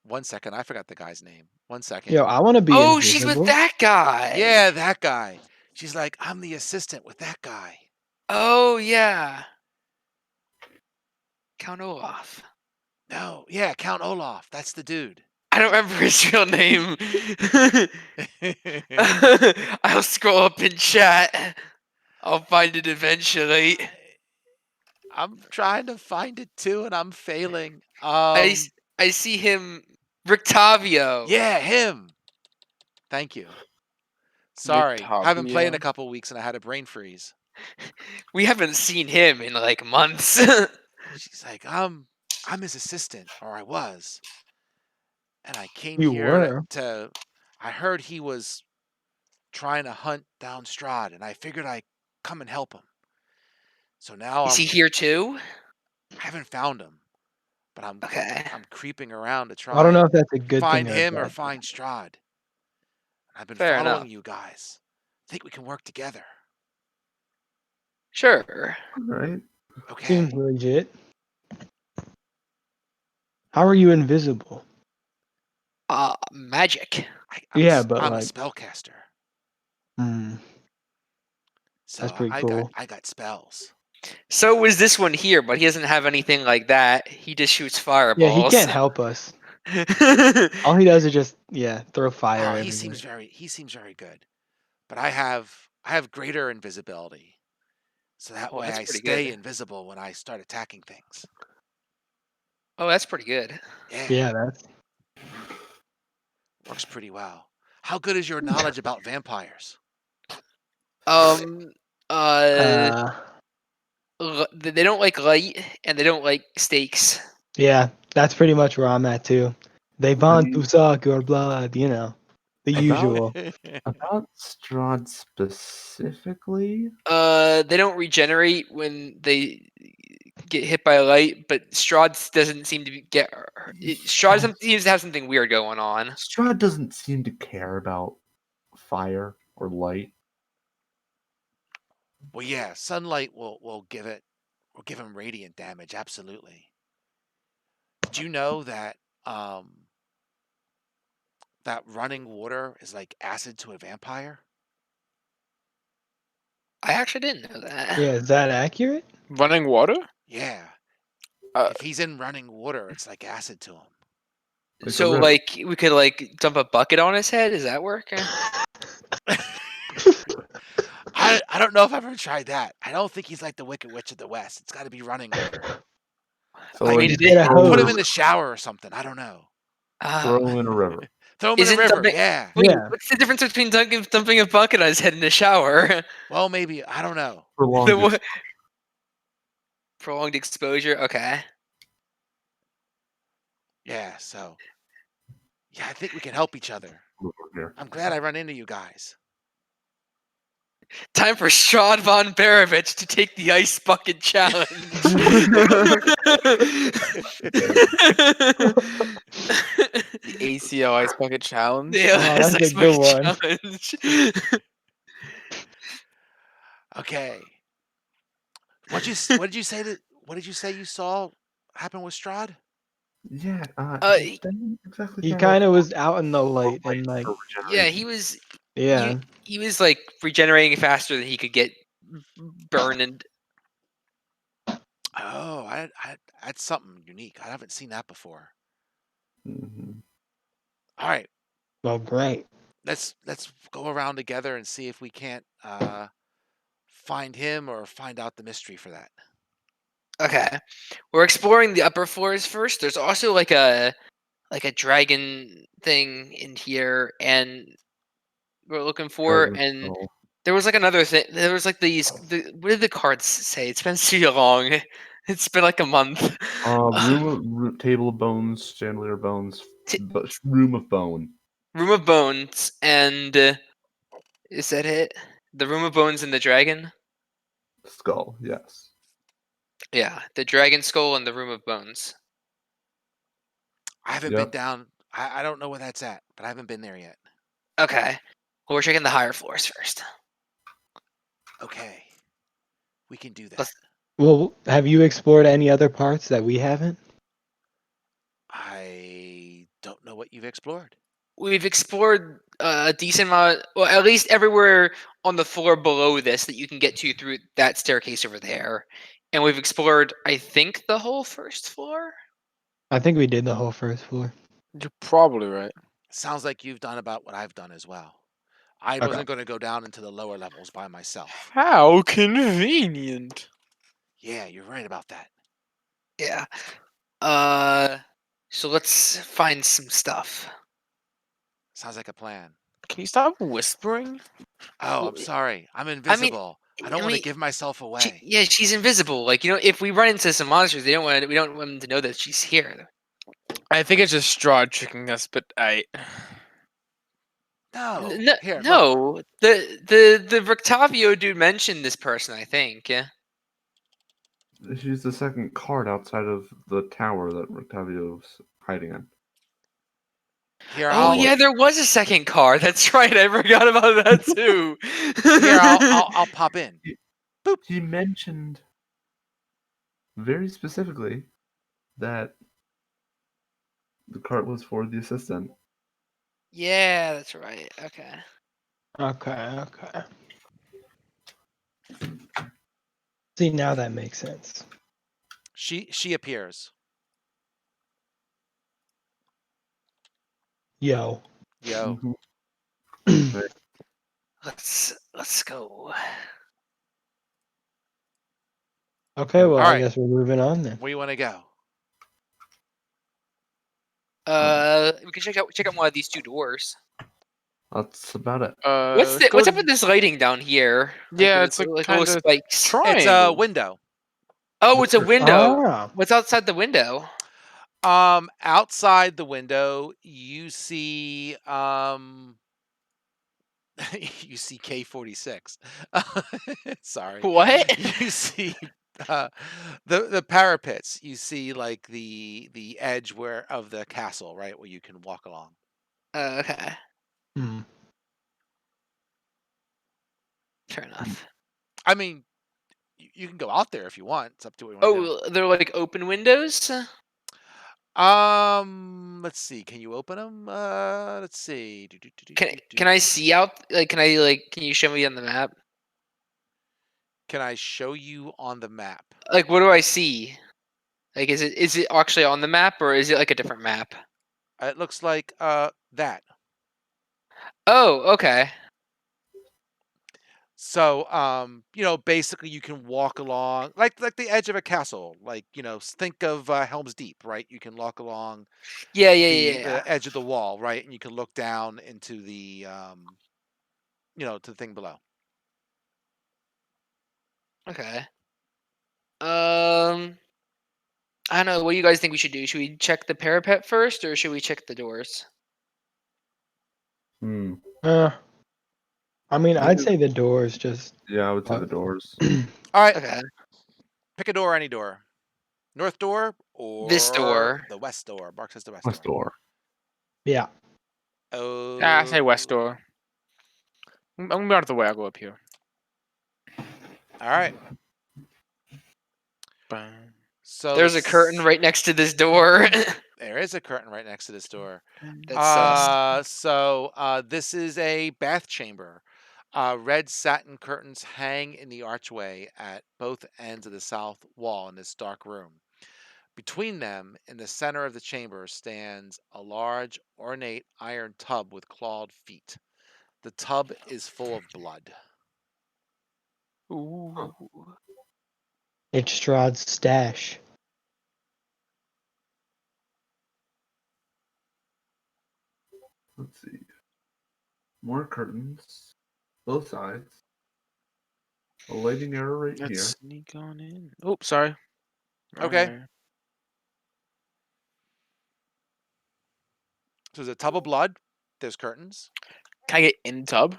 1 second, I forgot the guy's name. 1 second. Yo, I want to be Oh, she's with invisible. that guy. Yeah, that guy. She's like, "I'm the assistant with that guy." Oh, yeah. Count Olaf. No, yeah, Count Olaf. That's the dude. I don't remember his real name. I'll scroll up in chat. I'll find it eventually. I'm trying to find it too, and I'm failing. I see him, Rictavio. Yeah, him. Thank you. Sorry, haven't played in a Victavio. couple weeks, and I had a brain freeze. We haven't seen him in like months. She's like, I'm his assistant, or I was, and I came You here were. I heard he was trying to hunt down Strahd, and I figured I'd come and help him. So now Is he here too? I haven't found him, but Okay. I'm creeping around to I don't try know and if that's a good find thing or a him or bad thing. find Strahd. I've been Fair following enough. you guys. Think we can work together. Sure. All right. Okay. Seems legit. How are you invisible? Magic. Yeah, but I'm a like- spellcaster. Hmm. So That's pretty cool. I got spells. So was this one here, but he doesn't have anything like that. He just shoots Yeah, fireballs. he can't help us. All he does is just throw fire Oh, everywhere. he seems very good. But I have greater invisibility. So that Oh, way that's I pretty stay good. invisible when I start attacking things. Oh, that's pretty good. Yeah, that's Works pretty well. How good is your knowledge about vampires? Um. uh They don't like light, and they don't like steaks. yeah, that's pretty much where I'm at too. They want to mean- suck your blood, the usual. About Strahd specifically, They don't regenerate when they get hit by light, but Strahd doesn't seem to get. Strahd seems to have something weird going on. Strahd doesn't seem to care about fire or light. Well, yeah, sunlight will give him radiant damage. Absolutely. Did you know that that running water is like acid to a vampire? I actually didn't know that. Yeah, is that accurate? Running water? Yeah. Uh, If he's in running water, it's like acid to him. Like a So, river. like, we could like dump a bucket on his head. Does that work? I don't know if I've ever tried that. I don't think he's like the Wicked Witch of the West. It's got to be running water. So Like, Wait, like did it? put him throw, in the shower or something. I don't know. throw him in a river. Throw him in a Isn't river. dumping? Yeah. Wait, Yeah. what's the difference between dumping a bucket on his head in the shower? Well, maybe. I don't know. Prolonged The what? Prolonged exposure. Okay. Yeah. So, yeah, I think we can help each other. exposure here. I'm glad I run into you guys. Time for Strahd von Barovich to take the ice bucket challenge. The ACL Ice Bucket Challenge. The Oh, that's a ice good bucket one. challenge. Okay. What did you say that? What did you say you saw happen with Strahd? Yeah, Uh, he didn't exactly He sound kind of like was out in the light light and like, for yeah, regeneration. yeah. he was like regenerating faster than he could get burned. And Oh, that's something unique. I haven't seen that before. Mhm. All right, Well, great. let's go around together and see if we can't find him or find out the mystery for that. okay, we're exploring the upper floors first. There's also like a dragon thing in here, and we're looking for. Dragon And skull. there was like another thing. There was like what did the cards say? It's been too long. It's been like a month. Table of bones, chandelier bones, T- room of bone. Room of Bones, and is that it? The Room of Bones and the dragon. Skull, yes. Yeah, the dragon skull and the Room of Bones. I haven't been Yep. down. I don't know where that's at, but I haven't been there yet. Okay, well, we're checking the higher floors first. Okay, we can do that. Let's- Well, have you explored any other parts that we haven't? I don't know what you've explored. We've explored a decent amount, well, at least everywhere on the floor below this that you can get to through that staircase over there. And we've explored, I think, the whole first floor. I think we did the whole first floor. You're probably right. Sounds like you've done about what I've done as well. I Okay. wasn't going to go down into the lower levels by myself. How convenient. Yeah, you're right about that. Yeah. So let's find some stuff. Sounds like a plan. Can you stop whispering? Oh, Well, I'm sorry. I'm I mean, invisible. I don't want to mean, give myself away. yeah, she's invisible. Like, if we run into some monsters, we don't want them to know that she's here. I think it's just Strahd tricking us, but No. No, Here, look. no. The Rictavio dude mentioned this person, I think. Yeah. She's the second card outside of the tower that Octavio's hiding in. Here, Oh I'll yeah, there was a second car. That's right. I forgot about that too. here I'll pop in. He mentioned very specifically that the cart was for the assistant. Yeah, that's right. Okay. Okay. See, now that makes sense. She appears. Yo. Yo. Mhm. Let's go. Okay, well, I Alright. guess we're moving on then. Where you want to go? We can check out one of these two doors. That's about it. What's up with this lighting down here? Yeah, there's it's like little kinda spikes. It's a triangle. window. Oh, it's a window. Ah, What's outside the window? Outside the window, you see you see K46. Sorry. What? You see the parapets. You see like the edge of the castle, right, where you can walk along. Okay, hmm. fair enough. I mean, you can go out there if you want. It's up to what you want to do. Oh, they're like open windows. Let's see. Can you open them? Let's see. Can I see out? Like, can you show me on the map? Can I show you on the map? Like, what do I see? Like, is it actually on the map, or is it like a different map? It looks like that. Oh, okay. So, basically you can walk along like the edge of a castle. Like, think of Helm's Deep, right? You can walk along Yeah, yeah, the yeah, yeah. edge of the wall, right? And you can look down into the to the thing below. Okay. I don't know. What do you guys think we should do? Should we check the parapet first, or should we check the doors? Hmm. Uh, I mean, I'd Maybe. say the doors just. Yeah, I would say Uh, the doors. All right, Okay. pick a door, any door. North door This or door. the west door. Mark says the west West door. door. yeah. I say west Oh. door. I'm gonna be out of the way. I'll go up here. All right. Bam. So There's a curtain right next to this door. There is a curtain right next to this door. That's sus. This is a bath chamber. Red satin curtains hang in the archway at both ends of the south wall in this dark room. Between them, in the center of the chamber, stands a large, ornate iron tub with clawed feet. The tub is full of blood. Ooh. It's Strahd's stash. Let's see. More curtains. Both sides. A lighting error right Let's here. sneak on in. Oh, sorry. Wrong Okay. way. So there's a tub of blood. There's curtains. Can I get in the tub?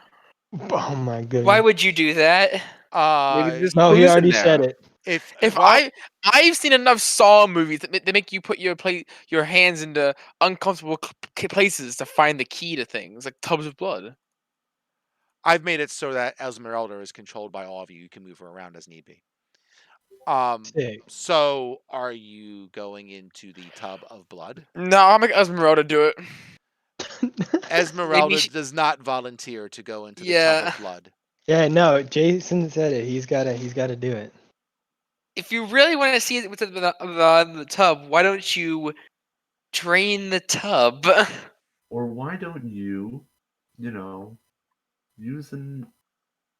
Oh my goodness. Why would you do that? Maybe Uh, there's No, he clues in already there. said it. If well, I've seen enough Saw movies that make you put your hands into uncomfortable places to find the key to things like tubs of blood. I've made it so that Esmeralda is controlled by all of you. You can move her around as need be. Sick. So are you going into the tub of blood? No, I'll make Esmeralda do it. Esmeralda does not volunteer to go into the tub Yeah. of blood. Yeah, no, Jason said it. He's gotta do it. If you really want to see it with the tub, why don't you drain the tub? Or why don't you, you know, use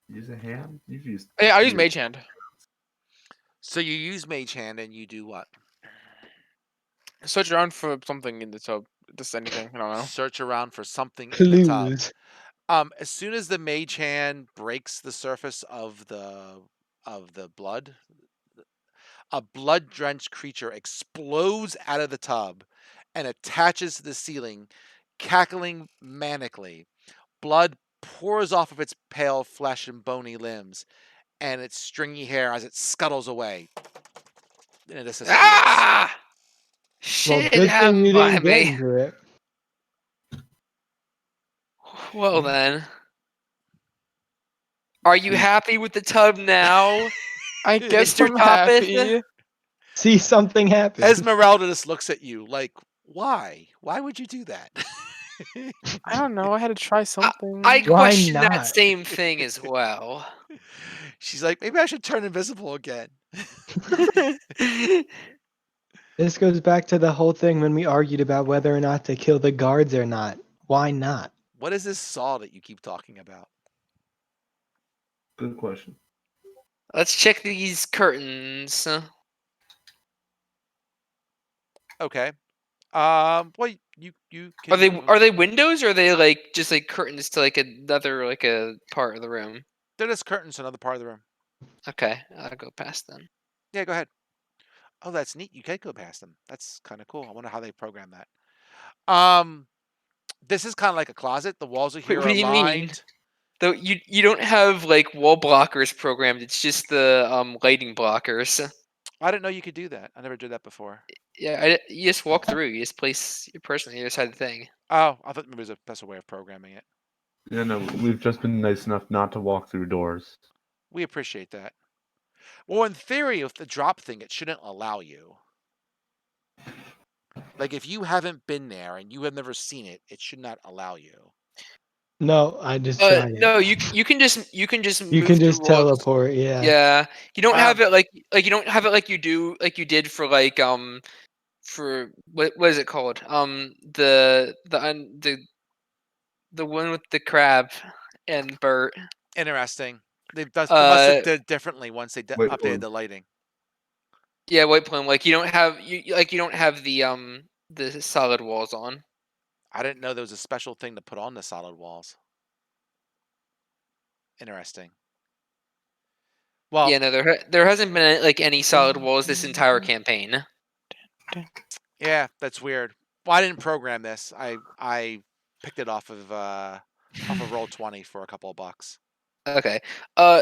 use a hand? You've used. Yeah, I'll use weird- Mage Hand. So you use Mage Hand and you do what? Search around for something in the tub. Just anything. I don't know. Search around for something in the tub. Clues. As soon as the Mage Hand breaks the surface of the blood, a blood-drenched creature explodes out of the tub and attaches to the ceiling, cackling manically. Blood pours off of its pale flesh and bony limbs and its stringy hair as it scuttles away. And it disappears. Ah! Well, Shit good thing happened you by didn't get me. into it. Well then. Are you happy with the tub now, I guess Mr. I'm Toppeth? happy. See, something happened. Esmeralda just looks at you like, why? Why would you do that? I don't know. I had to try something. I Why question that not? same thing as well. She's like, maybe I should turn invisible again. This goes back to the whole thing when we argued about whether or not to kill the guards or not. Why not? What is this saw that you keep talking about? Good question. Let's check these curtains. Okay. Well, you can Are they move 'em. are they windows, or are they like just like curtains to like another like a part of the room? They're just curtains to another part of the room. Okay, I'll go past them. Yeah, go ahead. Oh, that's neat. You can go past them. That's kind of cool. I wonder how they program that. This is kind of like a closet. The walls are Wait, here what are do you mean? lined. Though you don't have like wall blockers programmed. It's just the lighting blockers. I didn't know you could do that. I never did that before. Yeah, you just walk through. You just place your person on the other side of the thing. Oh, I thought maybe there's a better way of programming it. Yeah, no, we've just been nice enough not to walk through doors. We appreciate that. Well, in theory, with the drop thing, it shouldn't allow you. Like, if you haven't been there and you have never seen it, it should not allow you. No, I just tried it. No, you can just You move can through just walls. teleport, yeah. Yeah, you don't have Um, it like you don't have it like you did for like for what is it called the one with the crab and Bert. Interesting. They must have Uh, did differently once they White updated plume. the lighting. yeah, white plume. Like you don't have you don't have the solid walls on. I didn't know there was a special thing to put on the solid walls. Interesting. Well, Yeah, no, there hasn't been like any solid walls this entire campaign. yeah, that's weird. Well, I didn't program this. I picked it off of Roll20 for a couple of bucks. Okay.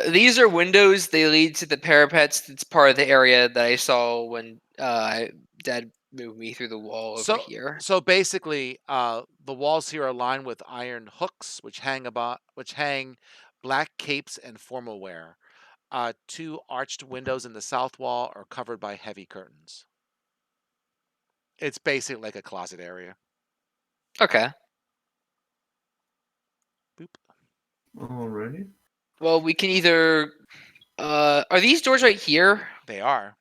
These are windows. They lead to the parapets. It's part of the area that I saw when Dad moved me through the wall over here. So basically, the walls here are lined with iron hooks, which hang black capes and formal wear. Two arched windows in the south wall are covered by heavy curtains. It's basically like a closet area. Okay. Boop. Alrighty. Well, we can either. Are these doors right here? They are.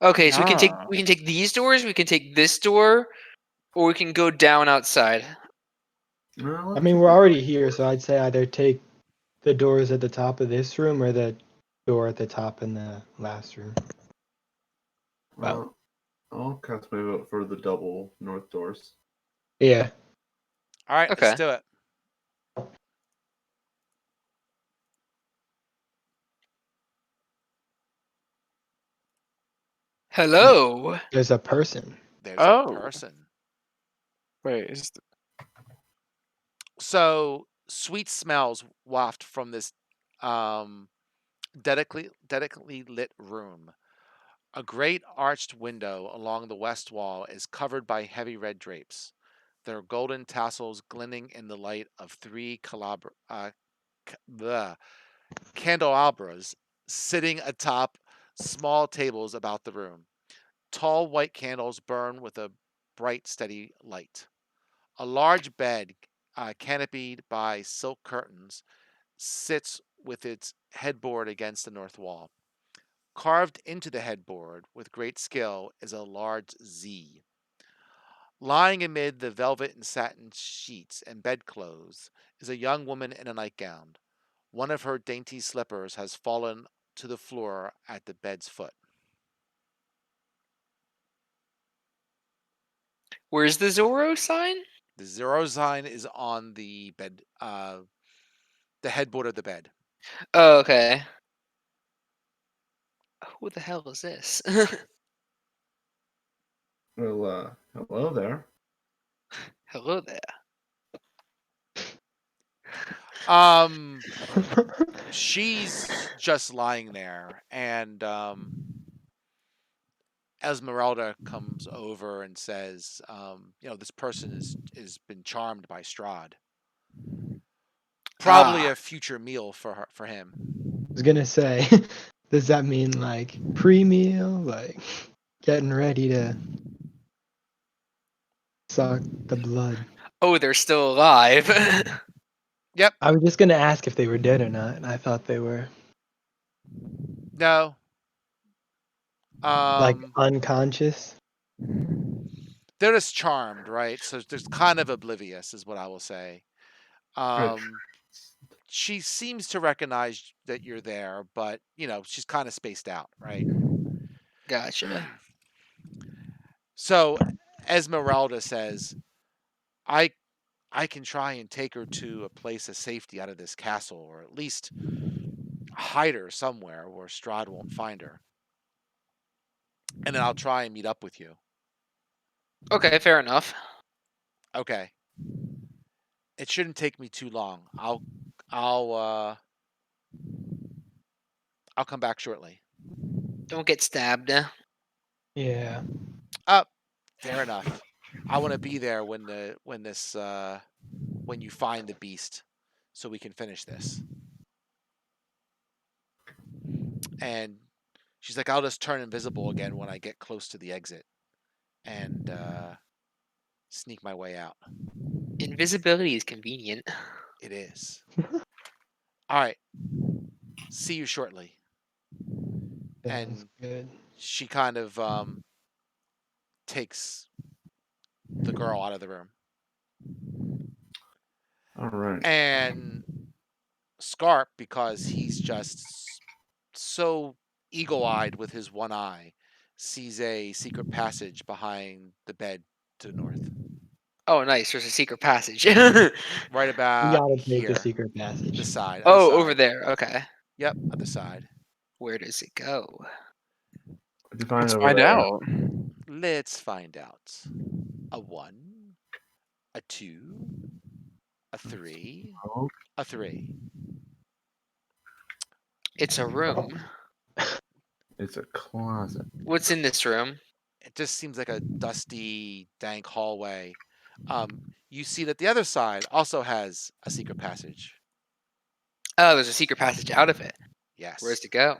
Okay, so Ah. we can take these doors. We can take this door, or we can go down outside. I mean, we're already here, so I'd say either take the doors at the top of this room or the door at the top in the last room. Well, I'll cast my vote for the double north doors. Yeah. All right, Okay. let's do it. Hello. There's a person. There's a Oh. person. Wait, is So sweet smells waft from this delicately lit room. A great arched window along the west wall is covered by heavy red drapes, their golden tassels glinting in the light of three candelabras sitting atop small tables about the room. Tall white candles burn with a bright, steady light. A large bed, canopied by silk curtains, sits with its headboard against the north wall. Carved into the headboard with great skill is a large Z. Lying amid the velvet and satin sheets and bedclothes is a young woman in a nightgown. One of her dainty slippers has fallen to the floor at the bed's foot. Where's the Zorro sign? The zero sign is on the bed, the headboard of the bed. Oh, okay. Who the hell is this? Well, hello there. Hello there. Um, she's just lying there, and Esmeralda comes over and says, this person is been charmed by Strahd. Probably Ah, a future meal for him. I was gonna say, does that mean like pre-meal, like getting ready to suck the blood? oh, they're still alive. Yep. I was just gonna ask if they were dead or not, and I thought they were No. like unconscious. They're just charmed, right? So there's kind of oblivious, is what I will say. She seems to recognize that you're there, but she's kind of spaced out, right? Gotcha. So Esmeralda says, "I I can try and take her to a place of safety out of this castle, or at least hide her somewhere where Strahd won't find her, and then I'll try and meet up with you." Okay, fair enough. Okay. It shouldn't take me too long. I'll uh I'll come back shortly. Don't get stabbed. Yeah. Up. Fair enough. I want to be there when when you find the beast, so we can finish this. And she's like, "I'll just turn invisible again when I get close to the exit, and sneak my way out." Invisibility is convenient. It is. All right. See you shortly. Sounds And good. she kind of takes the girl out of the room. All right. And Scarp, because he's just so eagle-eyed with his one eye, sees a secret passage behind the bed to the north, Oh, nice. There's a secret passage. right You about gotta take the here, secret passage. this side, other Oh, over side. there. Okay. Yep, other side. Where does it go? If you find Let's it over find there. out. Let's find out. A 1, a 2, a 3, Oh, a 3. It's a room. it's a closet. What's in this room? It just seems like a dusty, dank hallway. You see that the other side also has a secret passage. Oh, there's a secret passage out of it. Yes. Where's it go?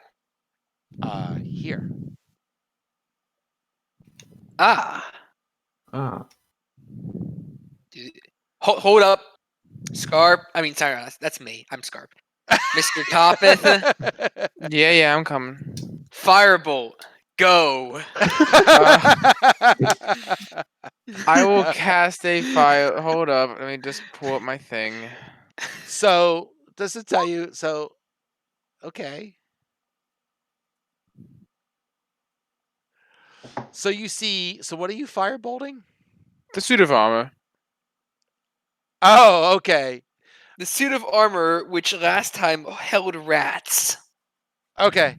Here. Ah. Ah, Hold up. Scarp. I mean, sorry, that's me. I'm Scarp. Mr. Toppeth. Yeah, I'm coming. Firebolt. Go. I will cast a fire. Hold up. Let me just pull up my thing. So, does it tell you? So, okay. So you see. So what are you firebolting? The suit of armor. Oh, okay. The suit of armor, which last time held rats. Okay.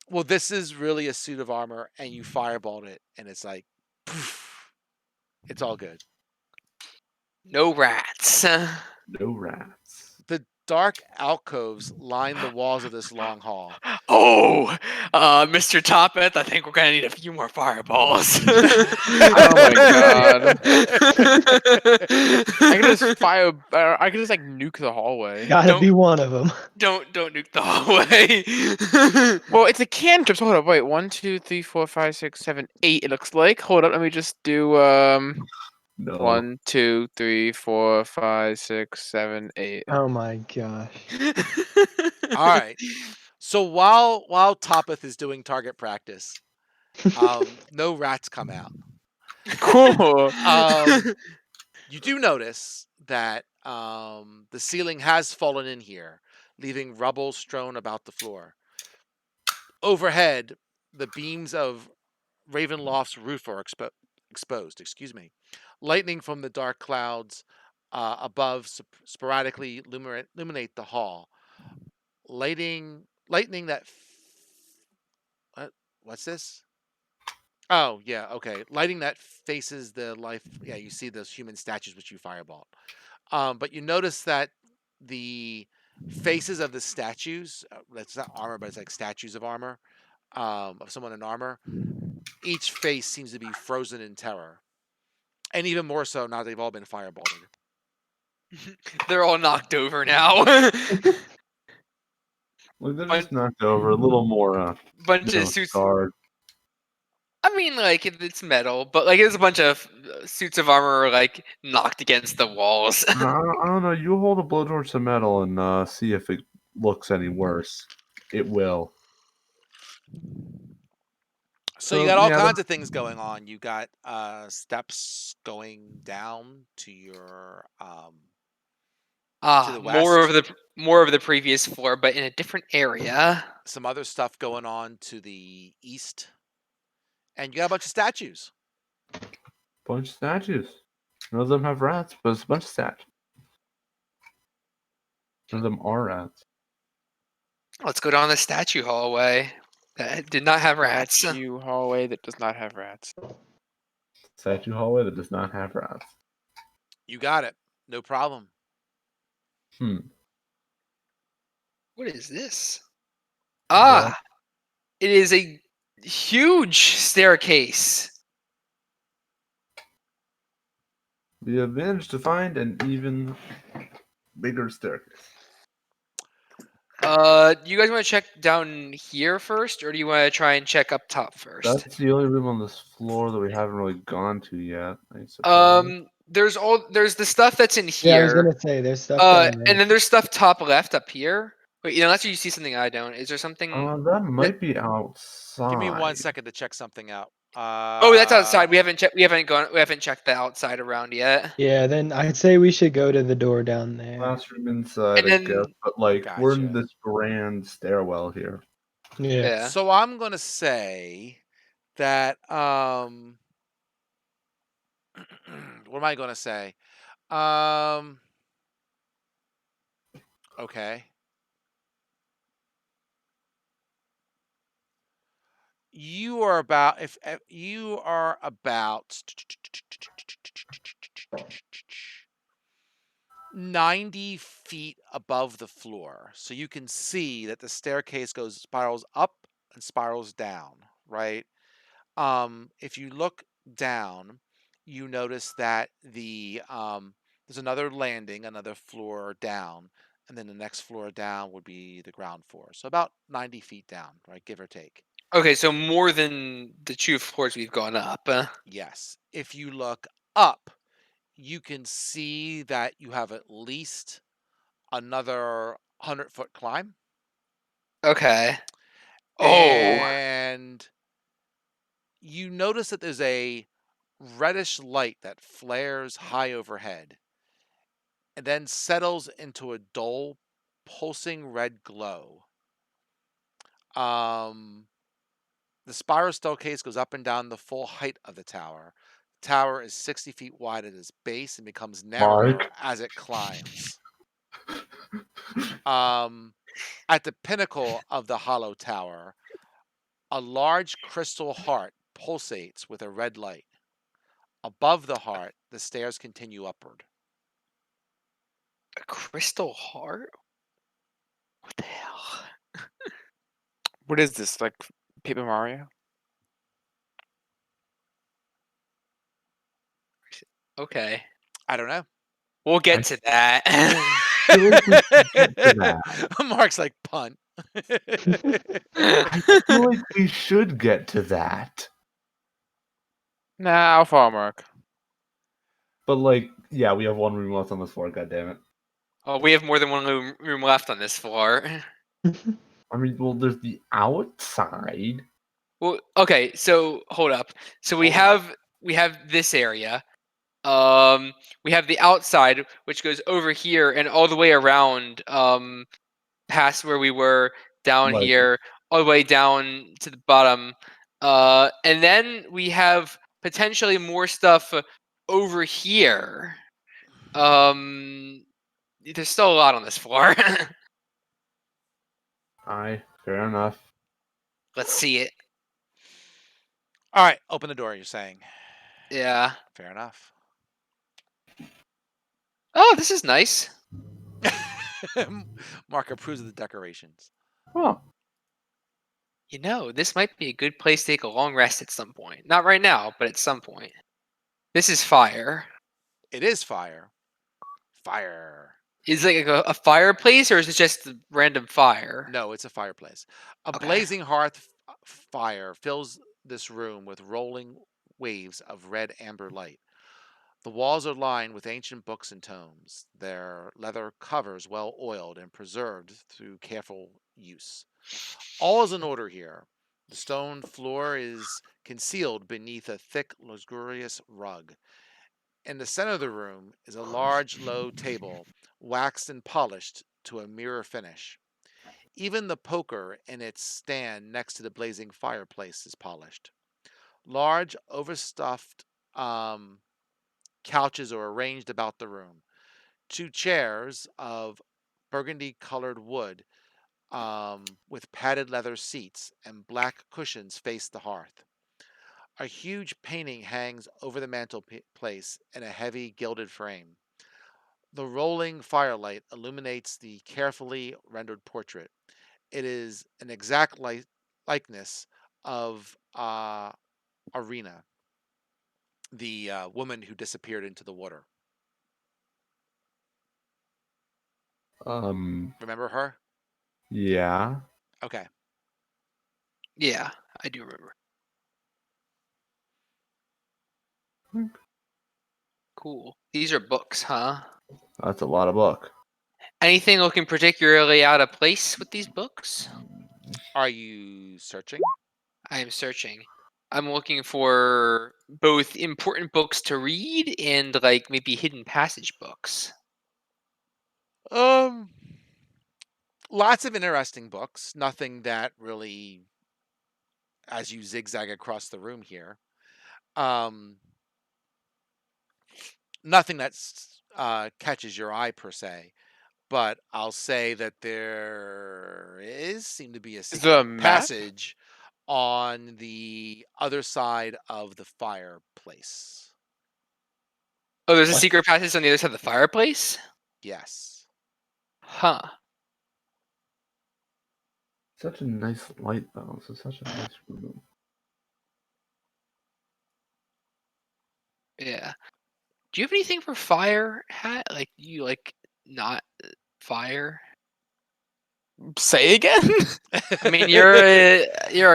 Well, this is really a suit of armor, and you firebolt it, and it's like, poof. It's all good. No rats. no rats. The dark alcoves line the walls of this long hall. Oh, Mr. Toppeth, I think we're gonna need a few more fireballs. Oh my god. I can just fire. I can just like nuke the hallway. Gotta Don't- be one of them. Don't nuke the hallway. Well, it's a cantrip. So hold up. Wait. 1, 2, 3, 4, 5, 6, 7, 8. It looks like. Hold up. Let me just do No. 1, 2, 3, 4, 5, 6, 7, 8. Oh my gosh. All right. So while Topeth is doing target practice, no rats come out. Cool. You do notice that the ceiling has fallen in here, leaving rubble strewn about the floor. Overhead, the beams of Ravenloft's roof are exposed. Excuse me. Lightning from the dark clouds above sporadically illuminate the hall. Lightning that. What's this? Oh yeah, okay. Lighting that faces the life. Yeah, you see those human statues which you fireball. But you notice that the faces of the statues, that's not armor, but it's like statues of armor, of someone in armor. Each face seems to be frozen in terror, and even more so now they've all been fireballed. They're all knocked over now. Like they're just knocked over. A little more Bunch of suits. scarred. I mean, like it's metal, but like there's a bunch of suits of armor like knocked against the walls. I don't know. You hold a blowtorch to metal and see if it looks any worse. It will. So you got all yeah, kinds of things going on. You got steps going down to your to the More west. of the previous floor, but in a different area. Some other stuff going on to the east, and you got a bunch of statues. Bunch of statues. None of them have rats, but it's a bunch of statues. None of them are rats. Let's go down the statue hallway that did not have rats. Statue hallway that does not have rats. Statue hallway that does not have rats. You got it. No problem. What is this? Ah, it is a huge staircase. We have managed to find an even bigger staircase. Do you guys want to check down here first, or do you want to try and check up top first? That's the only room on this floor that we haven't really gone to yet. I suppose. There's the stuff that's in Yeah, I was here. gonna say there's stuff down there. And then there's stuff top left up here. Wait, unless you see something I don't. Is there something? That might be outside. Give me 1 second to check something out. Oh, that's outside. We haven't checked. We haven't checked the outside around yet. Yeah, then I'd say we should go to the door down there. Classroom inside, And I then- guess. But like, we're in Gotcha. this grand stairwell here. Yeah. Yeah. So I'm gonna say that what am I gonna say? Okay. You are about if you are about 90 feet above the floor. So you can see that the staircase spirals up and spirals down, right? If you look down, you notice that there's another landing, another floor down, and then the next floor down would be the ground floor. So about 90 feet down, right? Give or take. Okay, so more than the 2 floors we've gone up. Yes. If you look up, you can see that you have at least another 100-foot climb. Okay. Oh. And you notice that there's a reddish light that flares high overhead and then settles into a dull, pulsing red glow. The spiral staircase goes up and down the full height of the tower. The tower is 60 feet wide at its base and becomes narrower Mark. as it climbs. At the pinnacle of the hollow tower, a large crystal heart pulsates with a red light. Above the heart, the stairs continue upward. A crystal heart? What the hell? What is this? Like Paper Mario? Okay. I don't know. We'll get to that. feel like we should get to that. Mark's like punt. I feel like we should get to that. Nah, I'll follow Mark. But like, yeah, we have one room left on this floor. God damn it. Oh, we have more than one room left on this floor. I mean, well, there's the outside. Well, okay, so hold up. So we Hold have this area. We have the outside, which goes over here and all the way around, past where we were down Like- here, all the way down to the bottom. And then we have potentially more stuff over here. There's still a lot on this floor. Aye, fair enough. Let's see it. All right, open the door, you're saying. Yeah. Fair enough. Oh, this is nice. Mark approves of the decorations. Oh, You know, this might be a good place to take a long rest at some point. Not right now, but at some point. This is fire. It is fire. Fire. Is it like a fireplace, or is it just a random fire? No, it's a fireplace. A Okay. blazing hearth fire fills this room with rolling waves of red amber light. The walls are lined with ancient books and tomes, their leather covers well oiled and preserved through careful use. All is in order here. The stone floor is concealed beneath a thick, luxurious rug. In the center of the room is a large, low table, waxed and polished to a mirror finish. Even the poker in its stand next to the blazing fireplace is polished. Large, overstuffed couches are arranged about the room. 2 chairs of burgundy colored wood with padded leather seats and black cushions face the hearth. A huge painting hangs over the mantelpiece in a heavy gilded frame. The rolling firelight illuminates the carefully rendered portrait. It is an exact likeness of Arena, the woman who disappeared into the water. Remember her? yeah. Okay. Yeah, I do remember. Cool. These are books, huh? That's a lot of book. Anything looking particularly out of place with these books? Are you searching? I am searching. I'm looking for both important books to read and like maybe hidden passage books. Um, Lots of interesting books. Nothing that really, as you zigzag across the room here, um, nothing that's catches your eye per se. But I'll say that there seem to be a Is there secret a map? passage on the other side of the fireplace. Oh, there's a What? secret passage on the other side of the fireplace? Yes. Huh. Such a nice light balance. It's such a nice room. Yeah. Do you have anything for fire, Hat? Like you like not fire? Say again? I mean, you're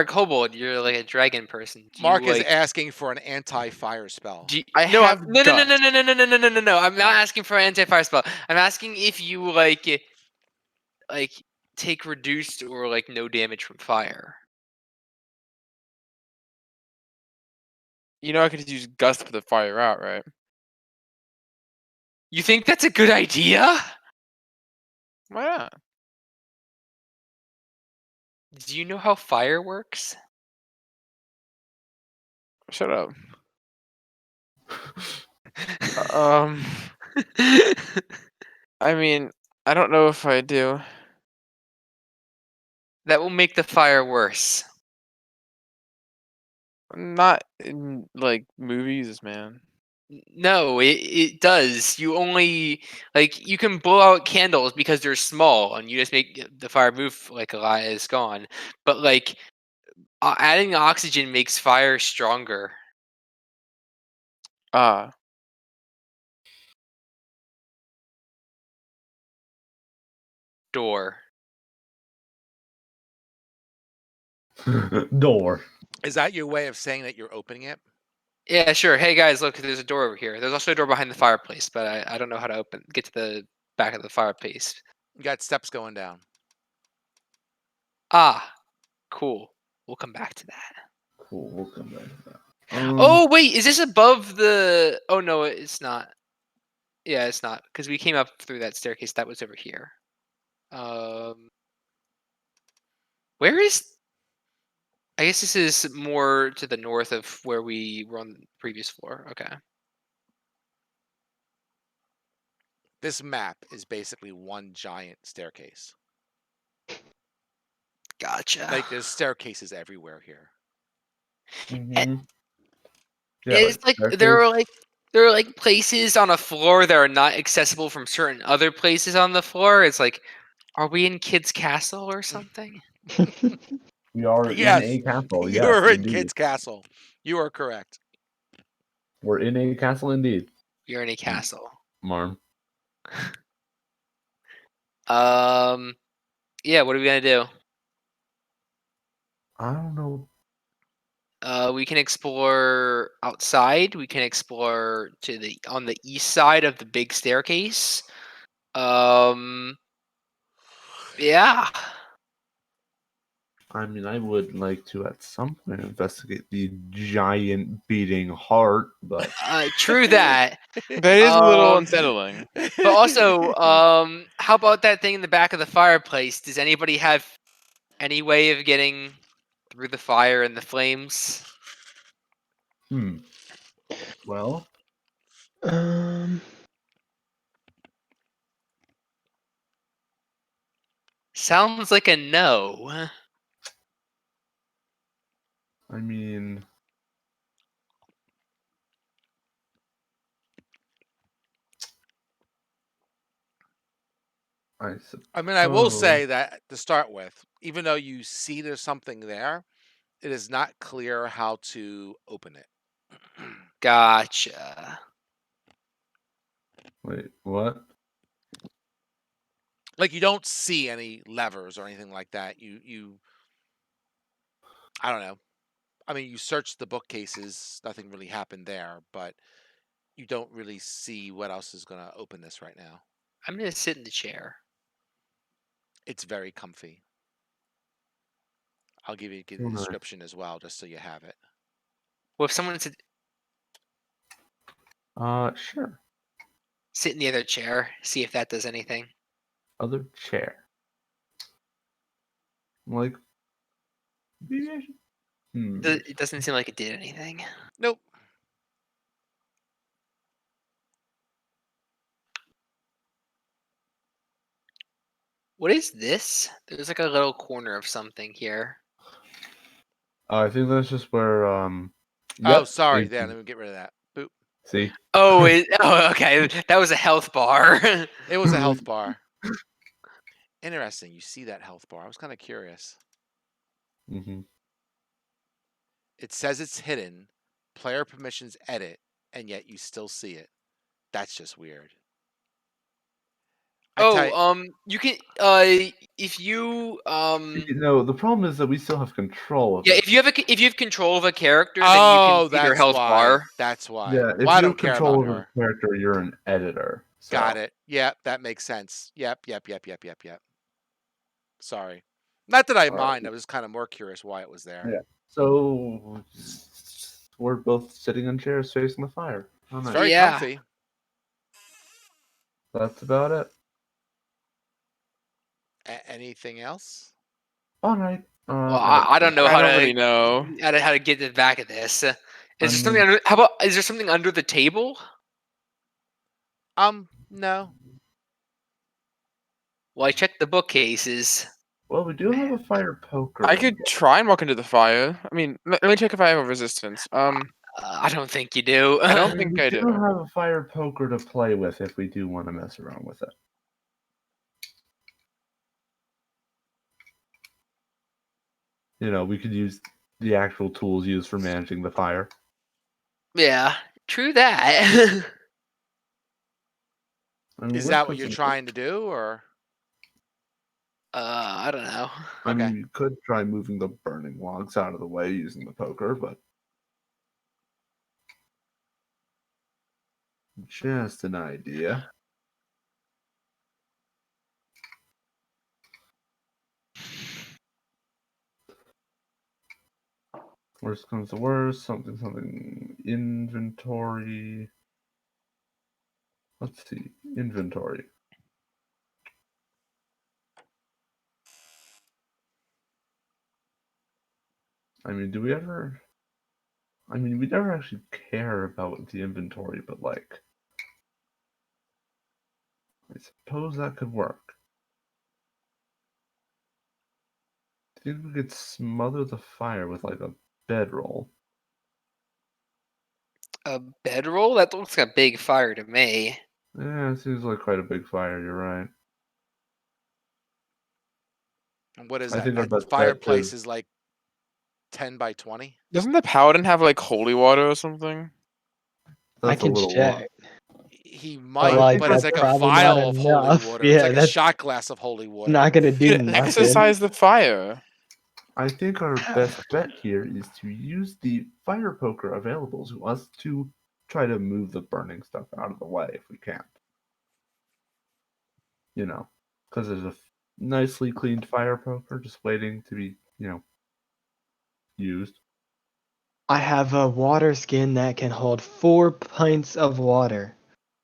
a kobold. You're like a dragon person. Do you Mark is like? asking for an anti-fire spell. Do you, I no, have no, no, no, no, dust. no, no, no, no, no, no, no, no. I'm not Oh. asking for an anti-fire spell. I'm asking if you like take reduced or like no damage from fire. You know I could just use gust to put the fire out, right? You think that's a good idea? Why not? Do you know how fire works? Shut up. Um, I mean, I don't know if I do. That will make the fire worse. Not in like movies, man. No, it does. You only like you can blow out candles because they're small and you just make the fire move like a lot is gone. But like adding oxygen makes fire stronger. Ah, Door. Door. Is that your way of saying that you're opening it? Yeah, sure. Hey guys, look, there's a door over here. There's also a door behind the fireplace, but I don't know how to get to the back of the fireplace. You got steps going down. Ah, cool. We'll come back to that. Cool. We'll come back to that. Oh wait, is this above the? Oh no, it's not. Yeah, it's not because we came up through that staircase. That was over here. Where is? I guess this is more to the north of where we were on the previous floor. Okay. This map is basically one giant staircase. Gotcha. Like there's staircases everywhere here. Mhm. Yeah, It's like staircase. there are like places on a floor that are not accessible from certain other places on the floor. It's like, are we in Kid's Castle or something? We are in Yes, a castle. you Yes, are in indeed. Kid's Castle. You are correct. We're in a castle indeed. You're in a castle. Marm. Yeah. What are we gonna do? I don't know. We can explore outside. We can explore on the east side of the big staircase. Yeah. I mean, I would like to at some point investigate the giant beating heart, but True that. that is a little Um, unsettling. but also, how about that thing in the back of the fireplace? Does anybody have any way of getting through the fire and the flames? well, Um, Sounds like a no. I mean, I I mean, I will suppose. say that to start with, even though you see there's something there, it is not clear how to open it. Gotcha. Wait, what? Like you don't see any levers or anything like that. I don't know. I mean, you search the bookcases, nothing really happened there, but you don't really see what else is going to open this right now. I'm gonna sit in the chair. It's very comfy. I'll give you the Oh, nice. description as well, just so you have it. Well, if someone said Sure. sit in the other chair, see if that does anything. Other chair. Like, maybe I should. It doesn't seem like it did anything. Nope. What is this? There's like a little corner of something here. I think that's just where. Oh, Yep. sorry. thank Yeah, you. let me get rid of that. Boop. See. Oh, okay. That was a health bar. It was a health bar. Interesting. You see that health bar. I was kind of curious. Mm-hmm. It says it's hidden, player permissions edit, and yet you still see it. That's just weird. I tell you, You can if you The problem is that we still have control of yeah, it. if you have control of a character, then you can oh, see their that's health why. bar. That's why. Yeah, if Well, I you don't have care control about over her. the character, you're an editor. So. Got it. Yep, that makes sense. Yep. Sorry. Not that I mind. I was kind of more curious why it was there. Yeah. So we're both sitting in chairs facing the fire. Oh, It's nice. very Yeah. comfy. That's about it. Anything else? All right. Well, I don't know I how don't to really know. how to get to the back of this. Is there I something mean- under? How about is there something under the table? No. Well, I checked the bookcases. Well, we do have a fire poker. I could try and walk into the fire. I mean, let me check if I have a resistance. I don't think you do. I don't I mean, think we I do do. have a fire poker to play with if we do want to mess around with it. We could use the actual tools used for managing the fire. Yeah, true that. I mean, Is worst that what comes you're to trying to do, or? I don't know. I mean, Okay. you could try moving the burning logs out of the way using the poker, but just an idea. Worst comes to worst, something inventory. Let's see, inventory. I mean, we never actually care about the inventory, but like, I suppose that could work. Do you think we could smother the fire with like a bedroll? A bedroll? That looks like a big fire to me. Yeah, it seems like quite a big fire, you're right. And what is I that? think our That best bet fireplace is is like 10 by 20. Doesn't the paladin have like holy water or something? I that's a can little check. He But might, like but it's that's like a probably not vial of holy enough. water. It's Yeah, like a that's shot glass of holy water. not gonna do You could nothing. exercise the fire. I think our best bet here is to use the fire poker available to us to try to move the burning stuff out of the way if we can. Because there's a nicely cleaned fire poker just waiting to be, used. I have a water skin that can hold 4 pints of water.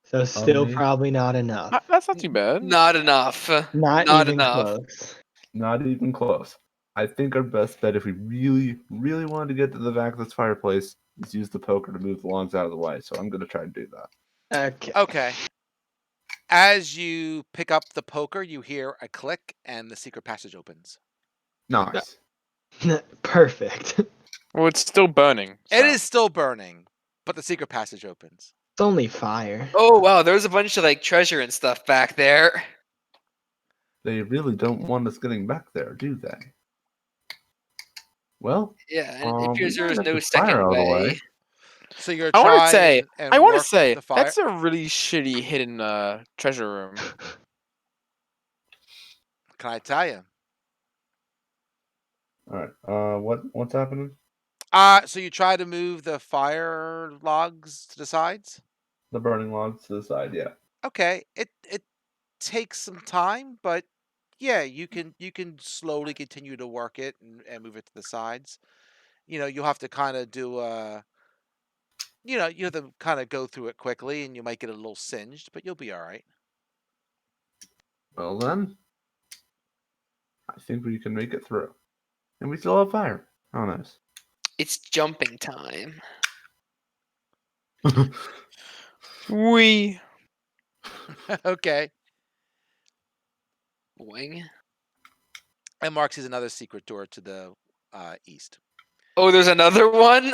So still Amazing. probably not enough. That's not too bad. Not enough. Not even enough. close. Not even close. I think our best bet, if we really, really wanted to get to the back of this fireplace, is use the poker to move the logs out of the way. So I'm going to try to do that. Okay. Okay. As you pick up the poker, you hear a click and the secret passage opens. Nice. Perfect. Well, it's still burning. It so. is still burning, but the secret passage opens. It's only fire. Oh wow, there's a bunch of like treasure and stuff back there. They really don't want us getting back there, do they? Well, Yeah, and it appears we there is gotta get no the fire second out of the way. So you're I want to trying say, and I want to work say the fire. that's a really shitty hidden treasure room. Can I tell you? All right. What's happening? So you try to move the fire logs to the sides? The burning logs to the side. Yeah. Okay. It takes some time, but yeah, you can slowly continue to work it and move it to the sides. You'll have to kind of do You have to kind of go through it quickly, and you might get a little singed, but you'll be all right. Well then, I think we can make it through, and we still have fire. Oh, nice. It's jumping time. We. Okay. Wing. And Mark sees another secret door to the east. Oh, there's another one.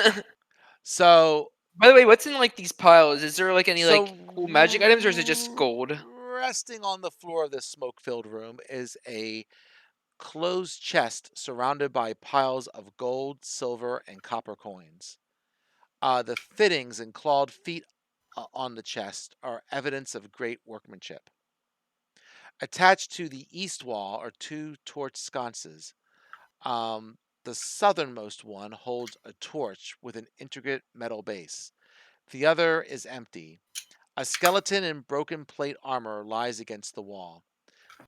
So, By the way, what's in like these piles? Is there like any so like cool magic items, or is it just gold? resting on the floor of this smoke-filled room is a closed chest surrounded by piles of gold, silver, and copper coins. The fittings and clawed feet on the chest are evidence of great workmanship. Attached to the east wall are two torch sconces. The southernmost one holds a torch with an intricate metal base. The other is empty. A skeleton in broken plate armor lies against the wall.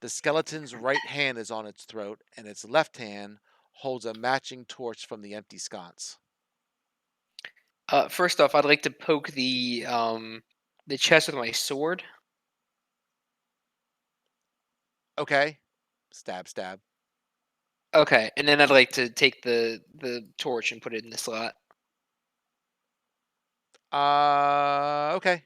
The skeleton's right hand is on its throat, and its left hand holds a matching torch from the empty sconce. First off, I'd like to poke the chest with my sword. Okay. Stab, stab. Okay, and then I'd like to take the torch and put it in the slot. Okay.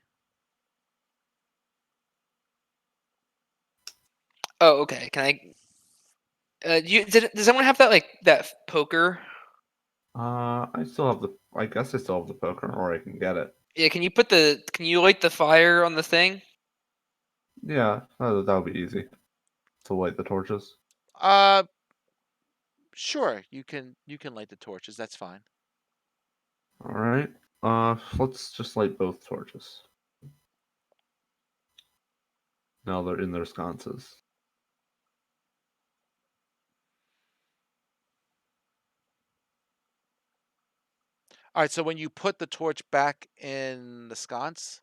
Oh, okay. Can I? Does someone have that that poker? I still have the. I guess I still have the poker, or I can get it. Yeah. Can you light the fire on the thing? Yeah, that would be easy to light the torches. Uh, sure. You can light the torches. That's fine. All right. Let's just light both torches. Now they're in their sconces. All right. So when you put the torch back in the sconce,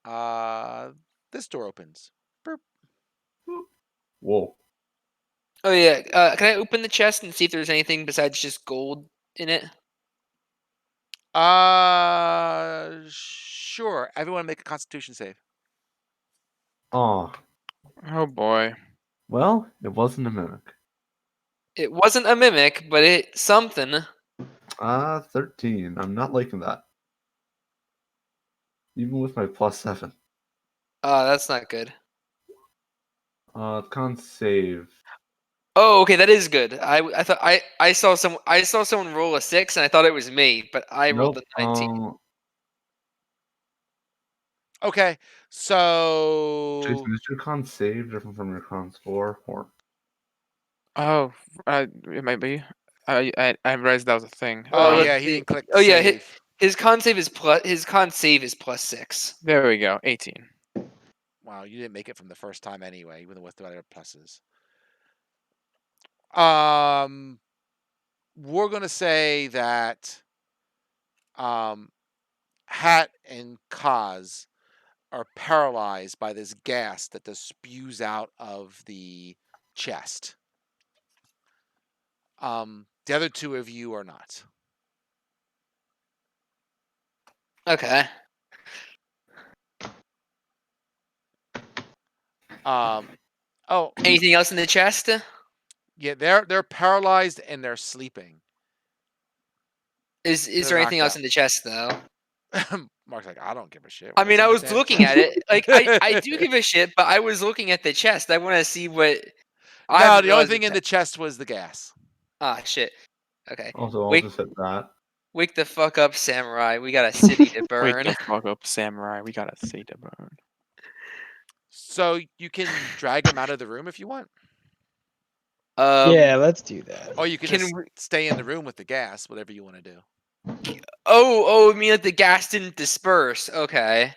uh, this door opens. Burp. Whoa. Oh yeah. Can I open the chest and see if there's anything besides just gold in it? Sure. Everyone make a Constitution save. Oh, Oh boy. well, it wasn't a mimic. It wasn't a mimic, but it's something. 13. I'm not liking that. Even with my +7. That's not good. Con save. Oh, okay, that is good. I thought I saw someone roll a 6 and I thought it was me, but I rolled Nope. a 19. Okay. So Jason, is your con save different from your con score? Or Oh, it might be. I realized that was a thing. Oh Let's yeah, he see. didn't click Oh yeah, save. his con save is +6. There we go. 18. Wow, you didn't make it from the first time anyway, even with the other pluses. We're gonna say that Hat and Kaz are paralyzed by this gas that just spews out of the chest. The other two of you are not. Okay. Oh Anything else in the chest? yeah, they're paralyzed and they're sleeping. Is They're there anything knocked else out. in the chest though? Mark's like, I don't give a shit. I What's mean, in I the was damn looking at chest?" it. Like I do give a shit, but I was looking at the chest. I want to see what. I No, haven't the only realized thing in the the chest was the gas. Ah, shit. Okay. also, I'll Wake just hit that. wake the fuck up, samurai. We got a city to Wake burn. the fuck up, samurai. We got a seat to burn. So you can drag him out of the room if you want, Yeah, Um. let's do that. or you can Can just we? stay in the room with the gas. Whatever you want to do. Oh, I mean like the gas didn't disperse. Okay.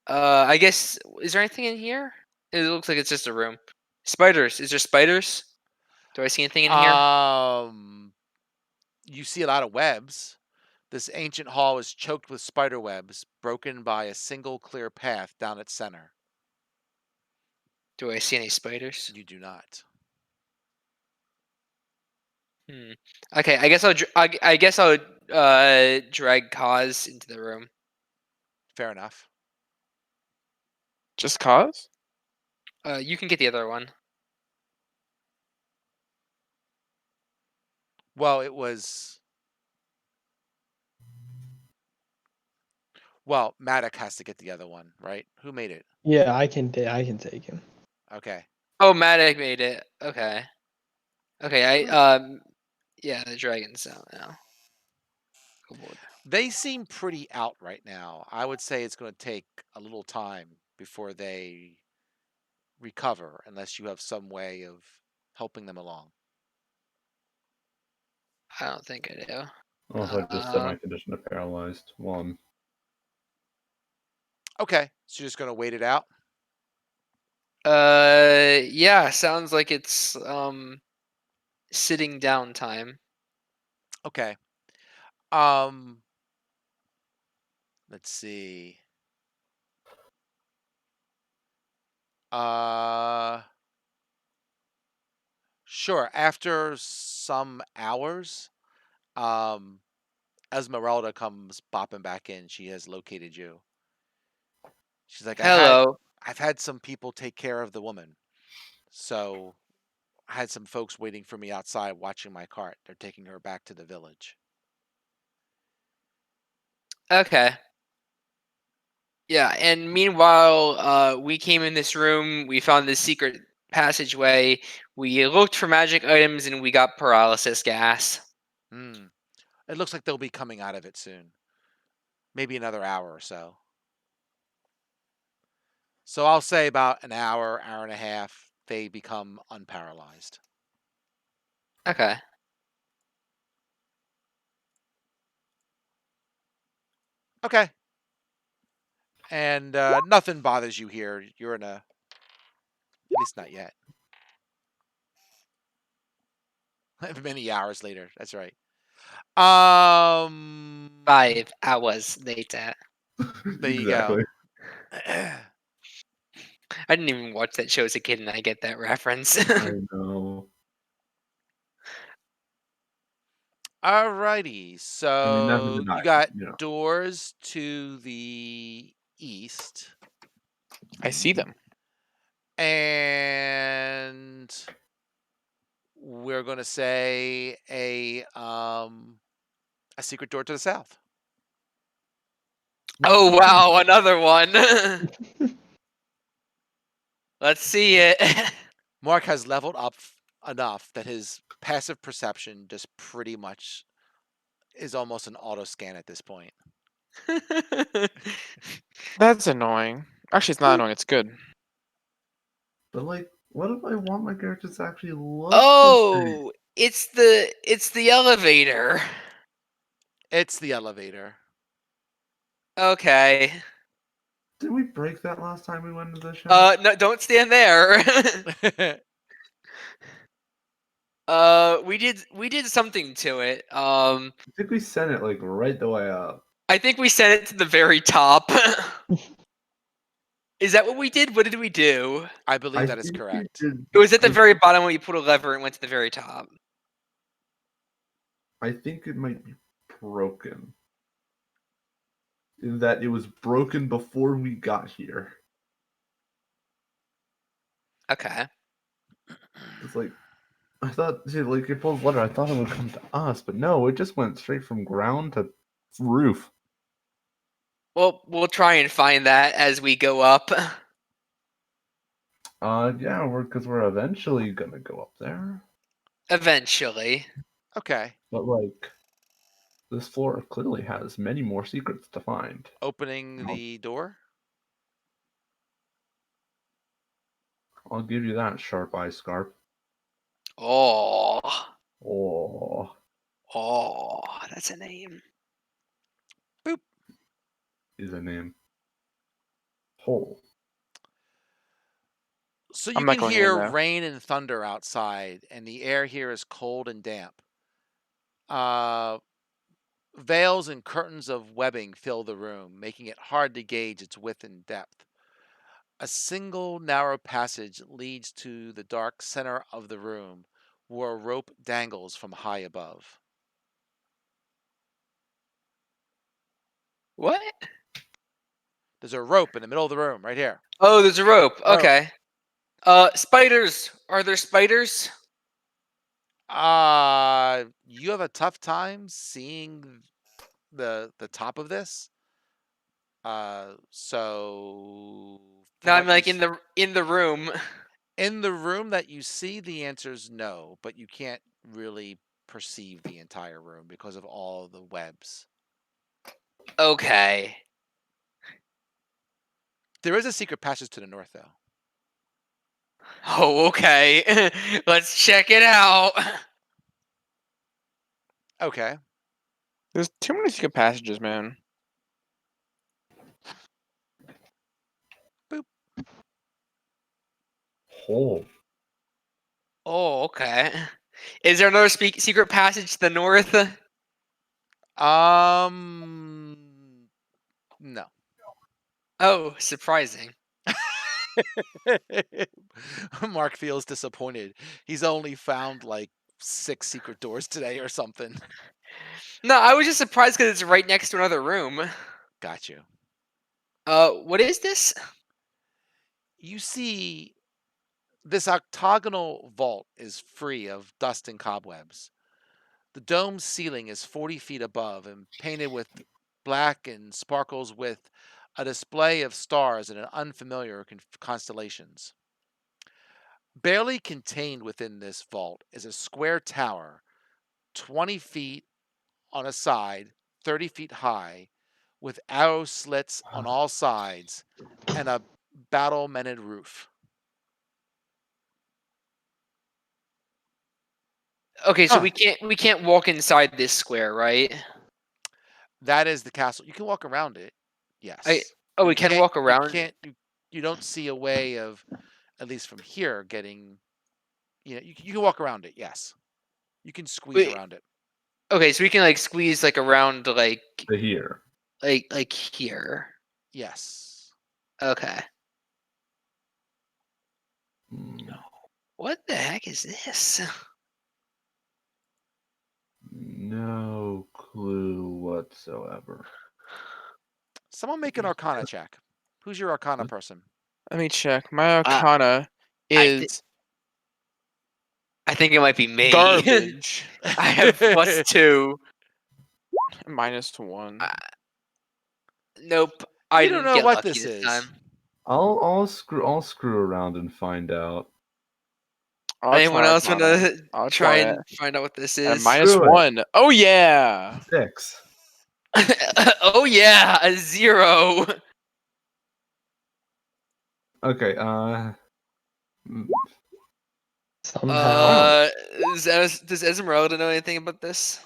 I guess is there anything in here? It looks like it's just a room. Spiders. Is there spiders? Do I see anything in here? You see a lot of webs. This ancient hall is choked with spider webs, broken by a single clear path down its center. Do I see any spiders? You do not. Hmm. Okay. I guess I guess I'll drag Kaz into the room. Fair enough. Just cause? You can get the other one. Well, it was. Well, Maddox has to get the other one, right? Who made it? Yeah, I can take him. Okay. Oh, Matic made it. Okay. Okay, yeah, the dragon's out now. Oh, boy. They seem pretty out right now. I would say it's going to take a little time before they recover, unless you have some way of helping them along. I don't think I do. Oh, if I just set my Um, condition to paralyzed. One. Okay, so you're just going to wait it out. yeah, sounds like it's sitting down time. Okay. Let's see. Sure. After some hours, um, Esmeralda comes bopping back in. She has located you. She's like, Hello. I've had some people take care of the woman. So I had some folks waiting for me outside watching my cart. They're taking her back to the village. Okay. Yeah, and meanwhile, we came in this room. We found this secret passageway. We looked for magic items, and we got paralysis gas. Hmm. It looks like they'll be coming out of it soon. Maybe another hour or so. So I'll say about an hour, hour and a half, they become unparalyzed. Okay. Okay. And nothing bothers you here. You're in a. At least not yet. Many hours later. That's right. 5 hours later. There you go. Exactly. I didn't even watch that show as a kid, and I get that reference. I know. Alrighty. I mean, never So you denied, got you know. doors to the east. I see them. And we're going to say a secret door to the south. Oh wow, another one. Let's see it. Mark has leveled up enough that his passive perception just pretty much is almost an auto scan at this point. That's annoying. Actually, it's not annoying. It's good. But like, what if I want my characters to actually look the same? Oh, it's the elevator. It's the elevator. Okay. Did we break that last time we went into the show? No, don't stand there. We did something to it. I think we sent it like right the way up. I think we sent it to the very top. Is that what we did? What did we do? I believe I that is think we correct. did. It was at the I, very bottom when you pulled a lever and went to the very top. I think it might be broken. In that it was broken before we got here. Okay. It's like I thought, see, like it pulls letter. I thought it would come to us, but no, it just went straight from ground to roof. Well, we'll try and find that as we go up. Yeah, we're eventually gonna go up there, Eventually. Okay. but like this floor clearly has many more secrets to find. Opening I'll, the door. I'll give you that, Sharp Eye Scarp. Oh. Oh, Oh, that's a name. Boop. is a name. Hole. So you I'm not can going in hear there. rain and thunder outside, and the air here is cold and damp. Uh, Veils and curtains of webbing fill the room, making it hard to gauge its width and depth. A single narrow passage leads to the dark center of the room, where a rope dangles from high above. What? There's a rope in the middle of the room, right here. Oh, there's a rope. Rope. Okay. Spiders. Are there spiders? You have a tough time seeing the top of this. So No, from I'm what you like in the room. in the room that you see, the answer is no, but you can't really perceive the entire room because of all the webs. Okay. There is a secret passage to the north, though. Oh, okay. Let's check it out. Okay. There's too many secret passages, man. Oh, Oh, okay. Is there another secret passage to the north? No. Oh, surprising. Mark feels disappointed. He's only found like 6 secret doors today or something. No, I was just surprised because it's right next to another room. Got you. What is this? You see, this octagonal vault is free of dust and cobwebs. The dome's ceiling is 40 feet above and painted with black and sparkles with a display of stars and an unfamiliar constellations. Barely contained within this vault is a square tower, 20 feet on a side, 30 feet high, with arrow slits on all sides and a battle-mented roof. Okay, so Huh. we can't walk inside this square, right? That is the castle. You can walk around it, I yes, oh, but we can walk you around. can't you don't see a way of, at least from here, getting. You can walk around it. Yes, you can squeeze Wait, around it. okay, so we can like squeeze like around here. like here. Yes. Okay. Hmm, What the heck is this? no clue whatsoever. Someone make an Arcana check. Who's your Arcana person? Let me check. My Uh, Arcana I th- is I think it might be me. garbage. I have +2. -1. Nope. I You don't didn't know get what lucky this this is. time. I'll screw around and find out. I'll Anyone try else Arcana. wanna I'll try try it. and find out what this At a is? Screw it. -1. Oh yeah. 6. Oh yeah, a 0. Okay. Somehow. Does Esmeralda know anything about this?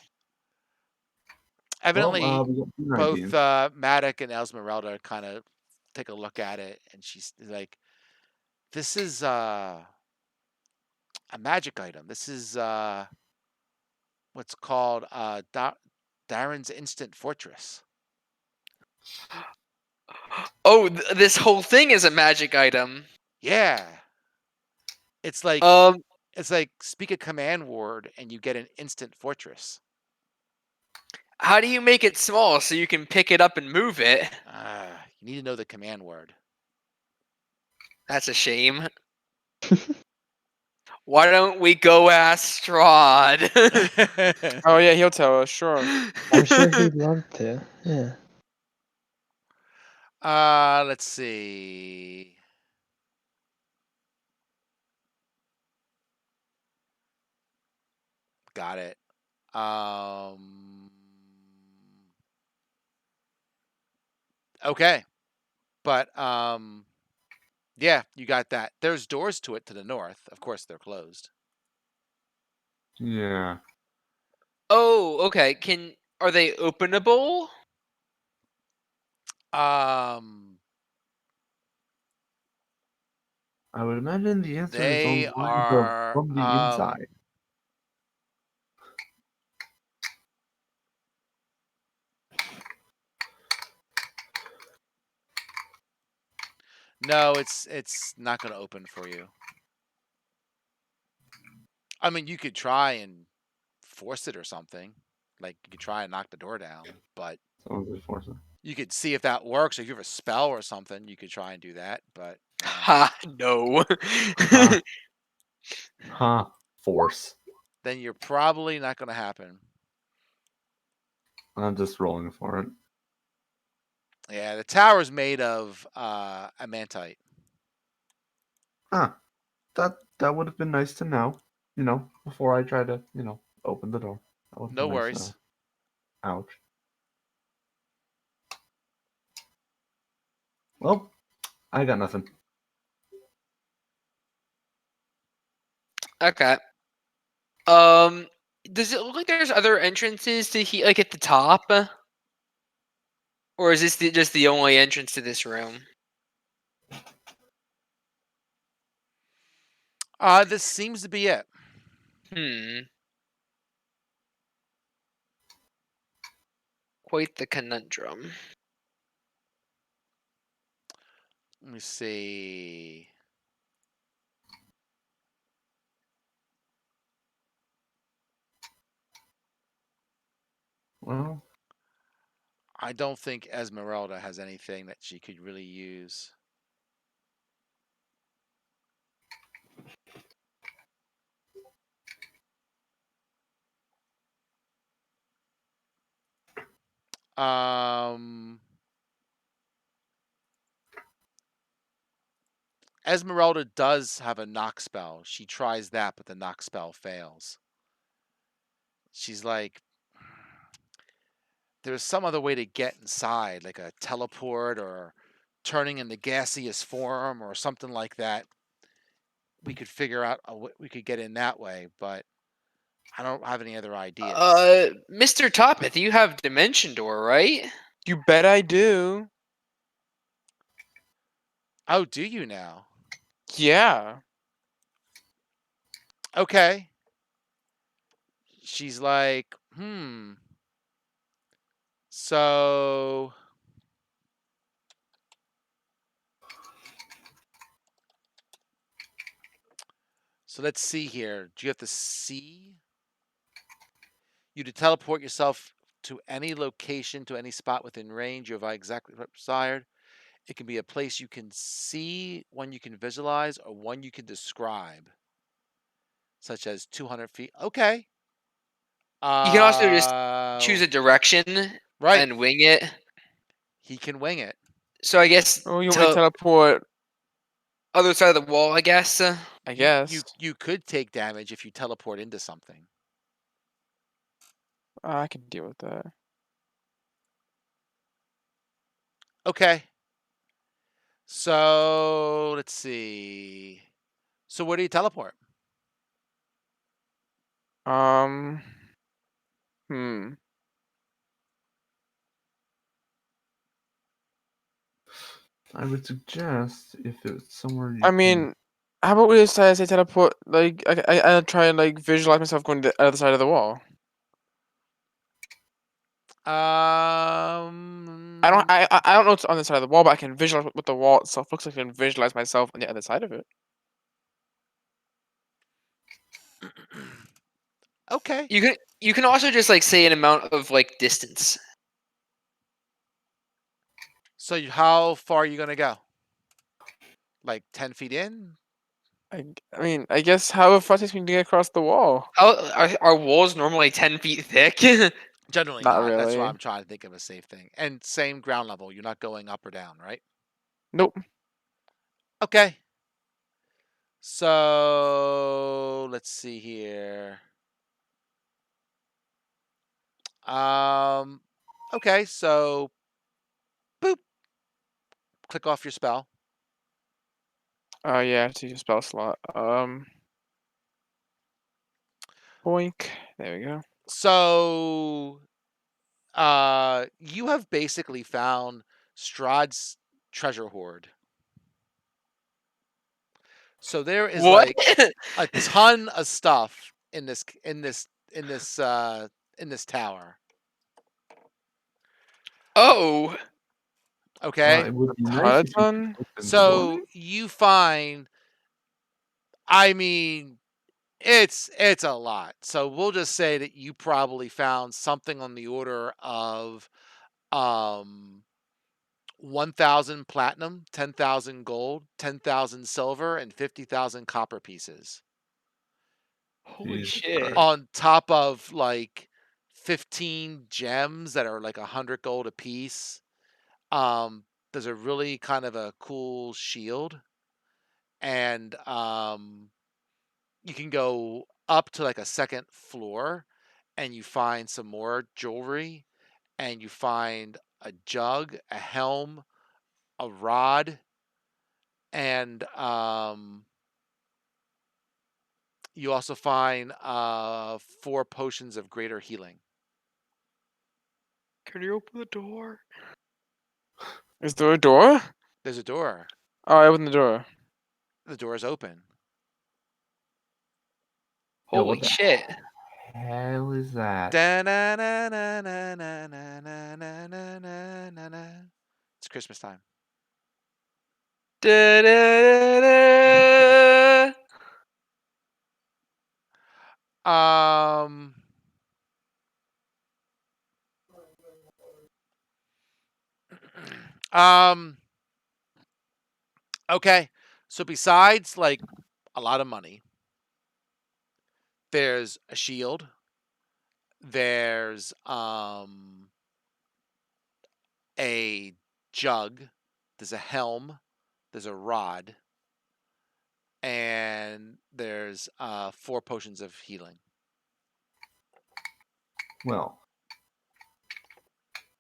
Evidently, We got both 219. Matic and Esmeralda kind of take a look at it, and she's like, "This is a magic item. This is what's called Darren's Instant Fortress." Oh, this whole thing is a magic item. Yeah, it's like Um, speak a command word and you get an instant fortress. how do you make it small so you can pick it up and move it? You need to know the command word. That's a shame. Why don't we go ask Strahd? Oh yeah, he'll tell us. Sure. I'm sure he'd love to. Yeah. Let's see. Got it. Okay. But yeah, you got that. There's doors to it to the north. Of course, they're closed. Yeah. Oh, okay. Are they openable? Um, I would imagine the answer is on they the lines of are from the inside. no, it's not going to open for you. I mean, you could try and force it or something. Like you could try and knock the door down, but Someone's just forcing. You could see if that works. If you have a spell or something, you could try and do that. But Ha, no. Huh? Huh? Force. then you're probably not going to happen. I'm just rolling for it. Yeah, the tower's made of amantite. Huh. That would have been nice to know. Before I try to, open the door. That would have No been nice to worries. know. Ouch. Well, I got nothing. Okay. Does it look like there's other entrances to like at the top? Or is this just the only entrance to this room? This seems to be it. Quite the conundrum. Let me see. Well, I don't think Esmeralda has anything that she could really use. Esmeralda does have a knock spell. She tries that, but the knock spell fails. She's like, there's some other way to get inside, like a teleport or turning into gaseous form or something like that. We could figure out we could get in that way, but I don't have any other ideas. Mr. Toppeth, you have Dimension Door, right? You bet I do. Oh, do you now? Yeah. Okay. She's like, So let's see here. Do you have to see? You to teleport yourself to any location, to any spot within range of exactly what desired. It can be a place you can see, one you can visualize, or one you can describe, such as 200 feet. Okay. You can also just choose a direction right. and wing it. He can wing it. So I guess Oh, you want me to teleport? Other side of the wall, I guess. I guess. You could take damage if you teleport into something. I can deal with that. Okay. So let's see. So where do you teleport? Hmm. I would suggest if it's somewhere you I can. mean, how about we just say teleport? Like, I try and like visualize myself going to the other side of the wall. I don't know what's on the side of the wall, but I can visualize what the wall itself looks like. I can visualize myself on the other side of it. Okay. You can also just like say an amount of like distance. So how far are you gonna go? Like 10 feet in? I mean, I guess how far it takes me to get across the wall. How are walls normally 10 feet thick? Generally Not not. That's why really. I'm trying to think of a safe thing. And same ground level. You're not going up or down, right? Nope. Okay. So let's see here. Okay, so boop. Click off your spell. Oh yeah, to use a spell slot. Boink. There we go. So you have basically found Strahd's treasure hoard. So there is What? like a ton of stuff in this tower. Oh. Okay. It would be A nice if you ton? could open the So door. you find, I mean, it's a lot. So we'll just say that you probably found something on the order of 1,000 platinum, 10,000 gold, 10,000 silver, and 50,000 copper pieces. Holy Jesus shit. Christ. On top of like 15 gems that are like 100 gold a piece. There's a really kind of a cool shield, and you can go up to like a second floor, and you find some more jewelry, and you find a jug, a helm, a rod, and you also find 4 potions of greater healing. Can you open the door? Is there a door? There's a door. Oh, I opened the door. The door is open. Yo, Holy what the shit. hell is that? It's Christmas time. Da-da-da-da. Um, um, okay. So besides like a lot of money, there's a shield. There's a jug. There's a helm. There's a rod. And there's 4 potions of healing. Well,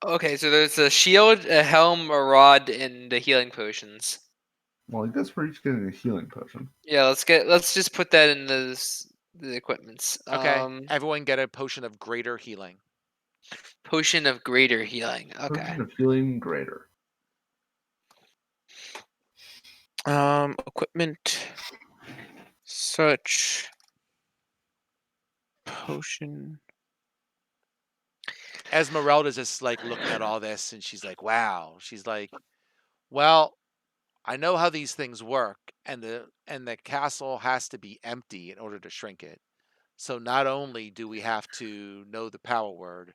Okay, so there's a shield, a helm, a rod, and the healing potions. I guess we're each getting a healing potion. Yeah, let's just put that in the equipments. Okay. Everyone get a potion of greater healing. Potion of greater healing. Okay. Potion of healing greater. Equipment. Such. Potion. Esmeralda's just like looking at all this, and she's like, wow. She's like, well, I know how these things work, and the castle has to be empty in order to shrink it. So not only do we have to know the power word,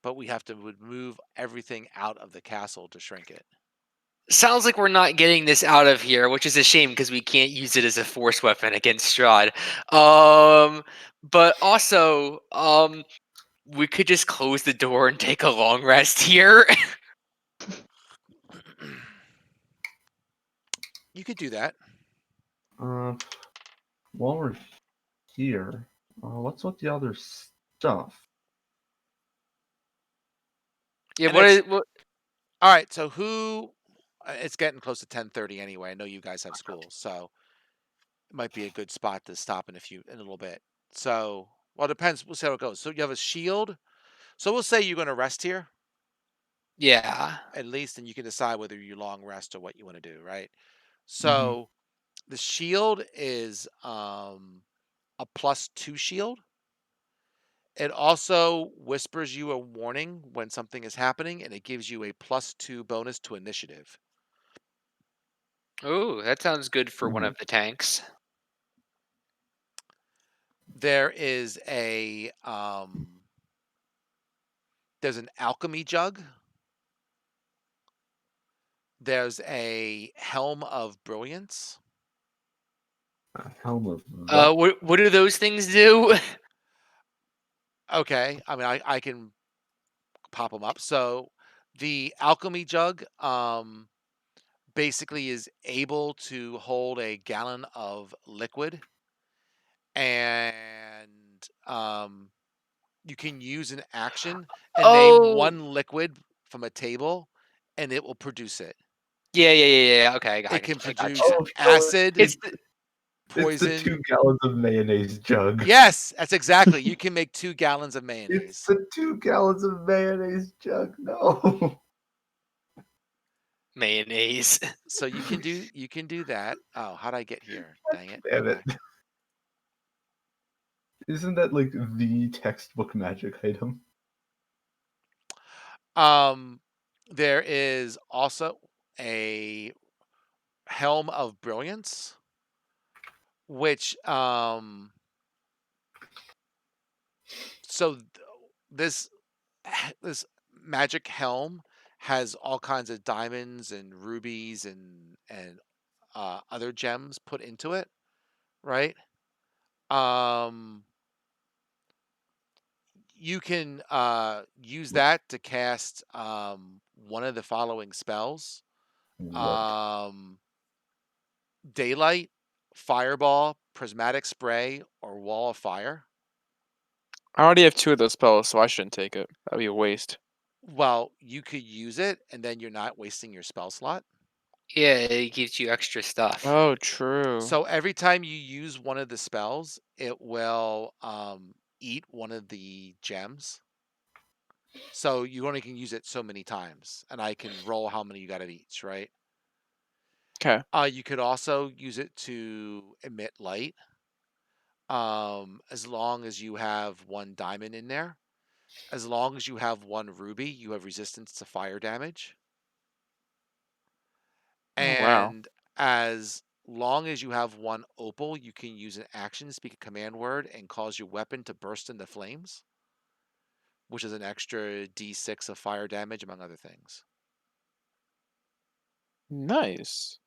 but we have to remove everything out of the castle to shrink it. Sounds like we're not getting this out of here, which is a shame because we can't use it as a force weapon against Strahd. But also, we could just close the door and take a long rest here. You could do that. While we're here, what's with the other stuff? Yeah, And what? All right, so who? It's getting close to 10:30 anyway. I know you guys have school, so it might be a good spot to stop in a little bit. So, well, it depends. We'll see how it goes. So you have a shield. So we'll say you're going to rest here Yeah. at least, and you can decide whether you long rest or what you want to do, right? Mm-hmm. So the shield is a +2 shield. It also whispers you a warning when something is happening, and it gives you a +2 bonus to initiative. Oh, that sounds good for one Mhm. of the tanks. There is there's an alchemy jug. There's a helm of brilliance. Helm of the. What do those things do? Okay, I mean I can pop them up. So the alchemy jug basically is able to hold a gallon of liquid, and you can use an action and name Oh, one liquid from a table, and it will produce it. yeah. Okay, It I can got produce you. Oh, so acid, It's it's the poison. 2 gallons of mayonnaise jug. Yes, that's exactly. You can make 2 gallons of It's mayonnaise. the 2 gallons of mayonnaise jug. No. mayonnaise. So you can do that. Oh, how'd I get here? Dang it. Damn it. Okay. Isn't that like the textbook magic item? There is also a helm of brilliance, which so this this magic helm has all kinds of diamonds and rubies and other gems put into it, right? Um, you can use that to cast one of the following spells: What? um, daylight, fireball, prismatic spray, or wall of fire. I already have 2 of those spells, so I shouldn't take it. That'd be a waste. Well, you could use it, and then you're not wasting your spell slot. Yeah, it gives you extra stuff. Oh, true. So every time you use one of the spells, it will eat one of the gems. So you only can use it so many times, and I can roll how many you got of each, right? 'Kay. You could also use it to emit light, as long as you have one diamond in there. As long as you have one ruby, you have resistance to fire damage. Oh, wow. And as long as you have one opal, you can use an action, speak a command word, and cause your weapon to burst into flames, which is an extra d6 of fire damage, among other things. Nice.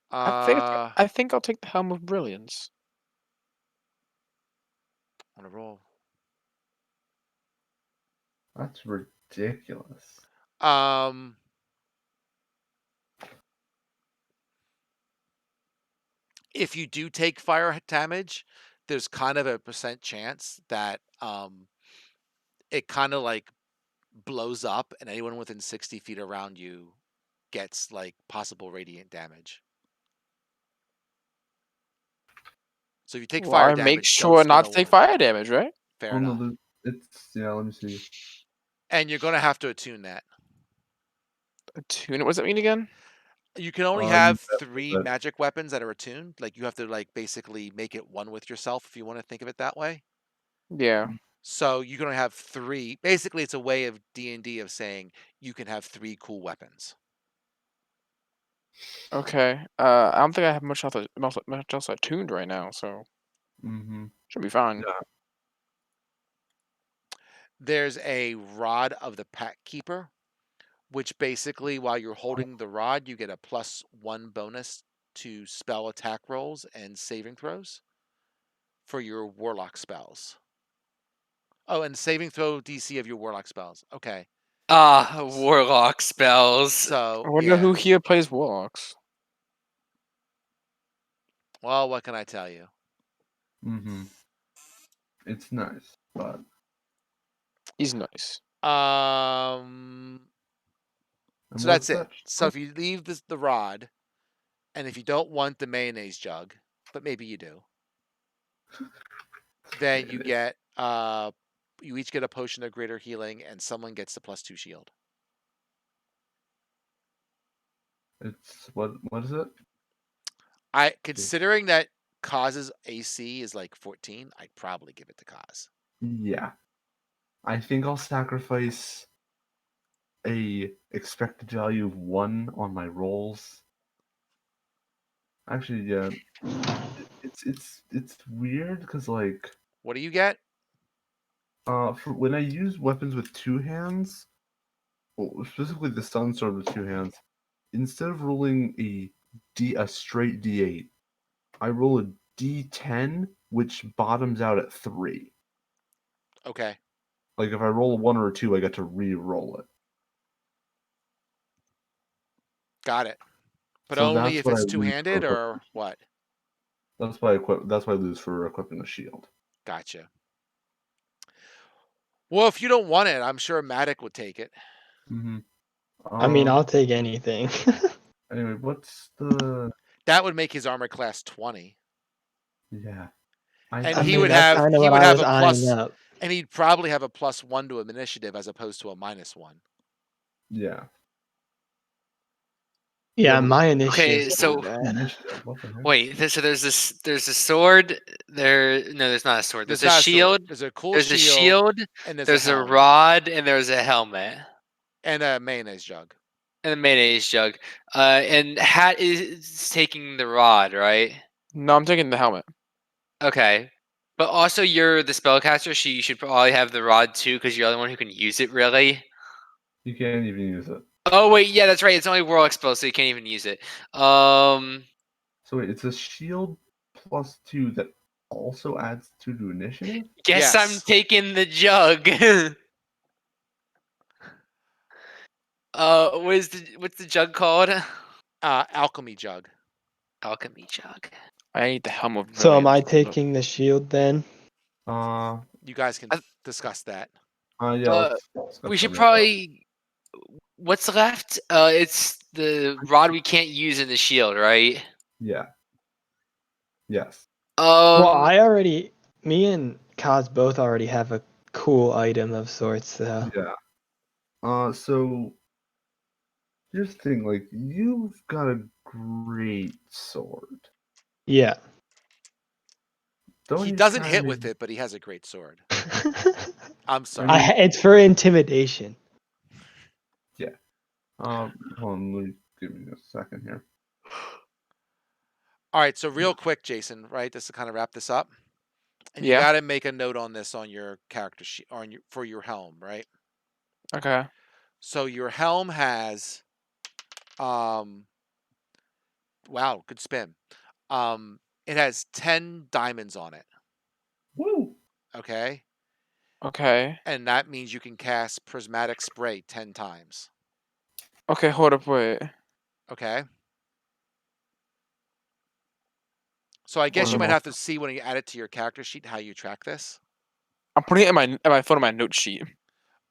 I think Uh, I think I'll take the Helm of Brilliance. on a roll. That's ridiculous. Um, if you do take fire damage, there's kind of a percent chance that it kind of like blows up, and anyone within 60 feet around you gets like possible radiant damage. So if you take Well, fire I make damage, sure Dope's not gonna to take warn you. fire damage, right? Fair Oh no, enough. it's yeah. Let me see. And you're gonna have to attune that. Attune it. What does that mean again? You can only You have have 3 that. magic weapons that are attuned. Like you have to like basically make it one with yourself if you want to think of it that way. Yeah. So you're gonna have 3. Basically, it's a way of D&D of saying you can have 3 cool weapons. Okay. I don't think I have much else attuned right now, so Mm-hmm. should be fine. Yeah. There's a rod of the pack keeper, which basically while you're holding the rod, you get a +1 bonus to spell attack rolls and saving throws for your warlock spells. Oh, and saving throw DC of your warlock spells. Okay. Ah, warlock spells. So, I wonder yeah. who here plays Warlocks. Well, what can I tell you? Mm-hmm. It's nice, but He's nice. Um and so that's what's it. that? So if you leave the rod, and if you don't want the mayonnaise jug, but maybe you do, then you get you each get a potion of greater healing, and someone gets the +2 shield. It's what is it? I considering that Cause's AC is like 14, I'd probably give it to Cause. Yeah, I think I'll sacrifice a expected value of 1 on my rolls. Actually, yeah, it's weird because like What do you get? for when I use weapons with 2 hands, well, specifically the sun sword with 2 hands, instead of rolling a straight d8, I roll a d10, which bottoms out at 3. Okay, Like if I roll a 1 or a 2, I get to re-roll it. got it. But So only that's if what I it's lose for two-handed equipping. or what? That's why I lose for equipping a shield. Gotcha. Well, if you don't want it, I'm sure Matic would take it. Mm-hmm. I mean, I'll take anything. Anyway, what's the That would make his armor class 20. yeah? I And I he think mean, would that's have kind of he what would I have was a eyeing plus, up. and he'd probably have a +1 to initiative as opposed to a -1. yeah. Yeah, But my Okay, initiative's so pretty bad. initiative, what the heck? wait, so there's a sword. No, there's not a sword. There's There's a not a sword. shield. There's a cool There's a shield, shield. and there's a There's a helm, rod, and there's a helmet, and a mayonnaise jug. and a mayonnaise jug. And Hat is taking the rod, right? No, I'm taking the helmet. Okay. But also, you're the spellcaster, so you should probably have the rod too, because you're the one who can use it. Really. You can't even use it. Oh wait, yeah, that's right. It's only world exposed, so you can't even use it. So wait, it's a shield +2 that also adds 2 to initiative? Guess I'm Yes. taking the jug. What's the jug called? Alchemy jug. Alchemy jug. I need the helm of So am I brilliance. Hold up. taking the shield then? Uh, You guys can I- discuss that. yeah, Uh, let's discuss we that should real quick. probably. What's left? It's the rod we can't use in the shield, right? Yeah. Yes. Well, Um. me and Kaz both already have a cool item of sorts, though. Yeah. So here's the thing, like, you've got a great sword. Yeah. Don't He you doesn't kind hit of? with it, but he has a great sword. I'm sorry. mean- It's for intimidation. Yeah. Hold on, let me give me a second here. All right, so real quick, Jason, right? Just to kind of wrap this up. And you Yeah. got to make a note on this on your character sheet for your helm, right? Okay. So your helm has wow, good spin. It has 10 diamonds on it, Woo! okay? Okay. And that means you can cast prismatic spray 10 times, Okay. Hold up. Wait. okay? So I guess you might have to see when you add it to your character sheet how you track this. I'm putting it in my phone on my note sheet.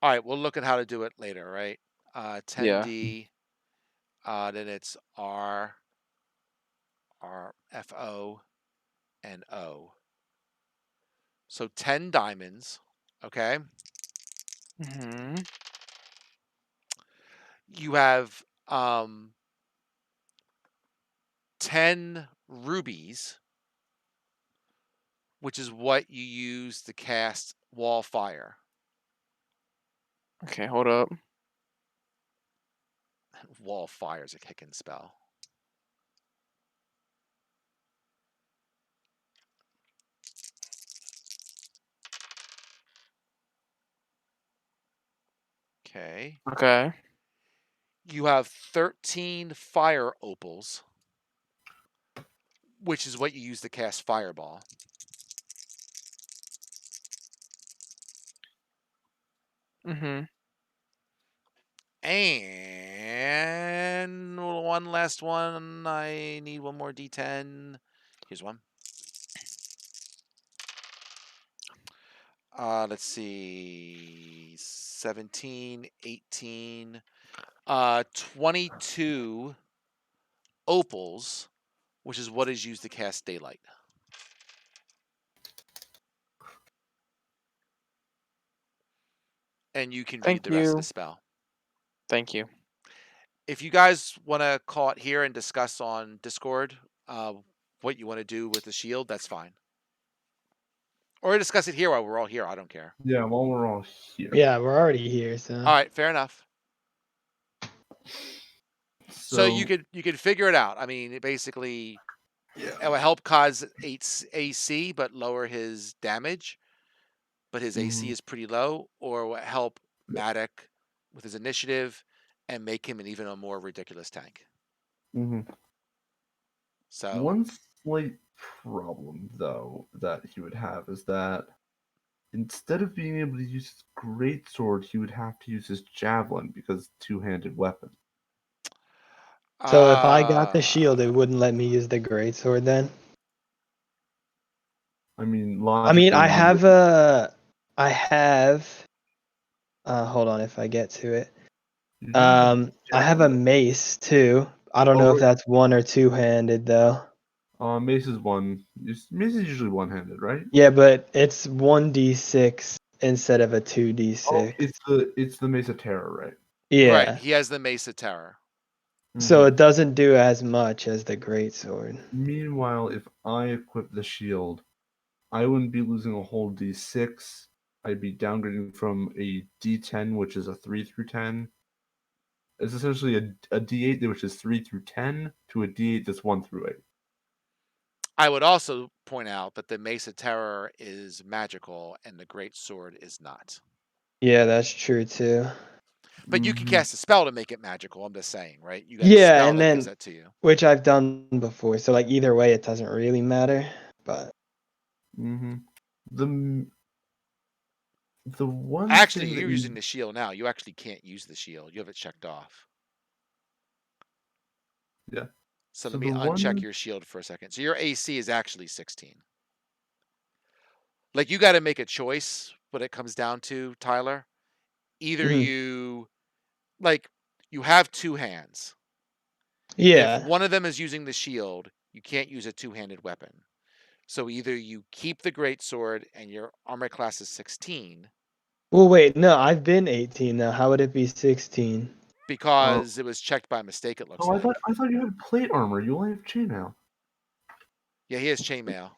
All right, we'll look at how to do it later, right? Yeah. 10D, then it's R, F, O, and O. So 10 diamonds, okay? Hmm. You have 10 rubies, which is what you use to cast wall fire. Okay. Hold up. Wall fire is a kicking spell. Okay. Okay. You have 13 fire opals, which is what you use to cast fireball. Hmm. And one last one. I need one more D10. Here's one. Let's see. 17, 18, 22 opals, which is what is used to cast daylight. And you can read Thank the rest of the you. spell. Thank you. If you guys want to call it here and discuss on Discord what you want to do with the shield, that's fine. Or discuss it here while we're all here. I don't care. Yeah, while we're all here. Yeah, we're already here, so. All right, fair enough. So So you could figure it out. I mean, it basically yeah. it will help cause 8 AC but lower his damage, but his AC Mhm. is pretty low, or will help Yeah. Matic with his initiative and make him an even a more ridiculous tank. hmm So One slight problem, though, that he would have is that instead of being able to use his greatsword, he would have to use his javelin because it's a two-handed weapon. So if I got the shield, it uh, wouldn't let me use the greatsword then? I mean, I mean, logically, you would. I have, hold on if I get to it. You do have a I have a javelin. mace too. I don't know if right. that's one or two-handed though. Mace is one. Mace is usually one-handed, right? Yeah, but it's 1d6 instead of a Oh, 2d6. it's the Mace of Terror, right? right, Yeah. he has the Mace of Terror. So Mhm. it doesn't do as much as the greatsword. Meanwhile, if I equip the shield, I wouldn't be losing a whole D6. I'd be downgrading from a D10, which is a 3 through 10. It's essentially a D8, which is 3 through 10, to a D8 that's 1 through 8. I would also point out that the Mace of Terror is magical and the Great Sword is not. Yeah, that's true too. But you can Mhm. cast a spell to make it magical. I'm just saying, right? You got a Yeah, spell and that gives then that to you. which I've done before, so like either way, it doesn't really matter. But Mhm. The the one Actually, thing that you're you using the shield now. You actually can't use the shield. You have it checked off. yeah. So So let the me uncheck one your shield for a second. So your AC is actually 16. Like you got to make a choice when it comes down to Tyler. Either mhm. you like you have two hands. If Yeah. one of them is using the shield, you can't use a two-handed weapon. So either you keep the great sword and your armor class is 16 Well, wait, no, I've been 18 now. How would it be 16? oh, because it was checked by mistake, it looks oh, I like. thought you had plate armor. You only have chainmail. Yeah, he has chainmail.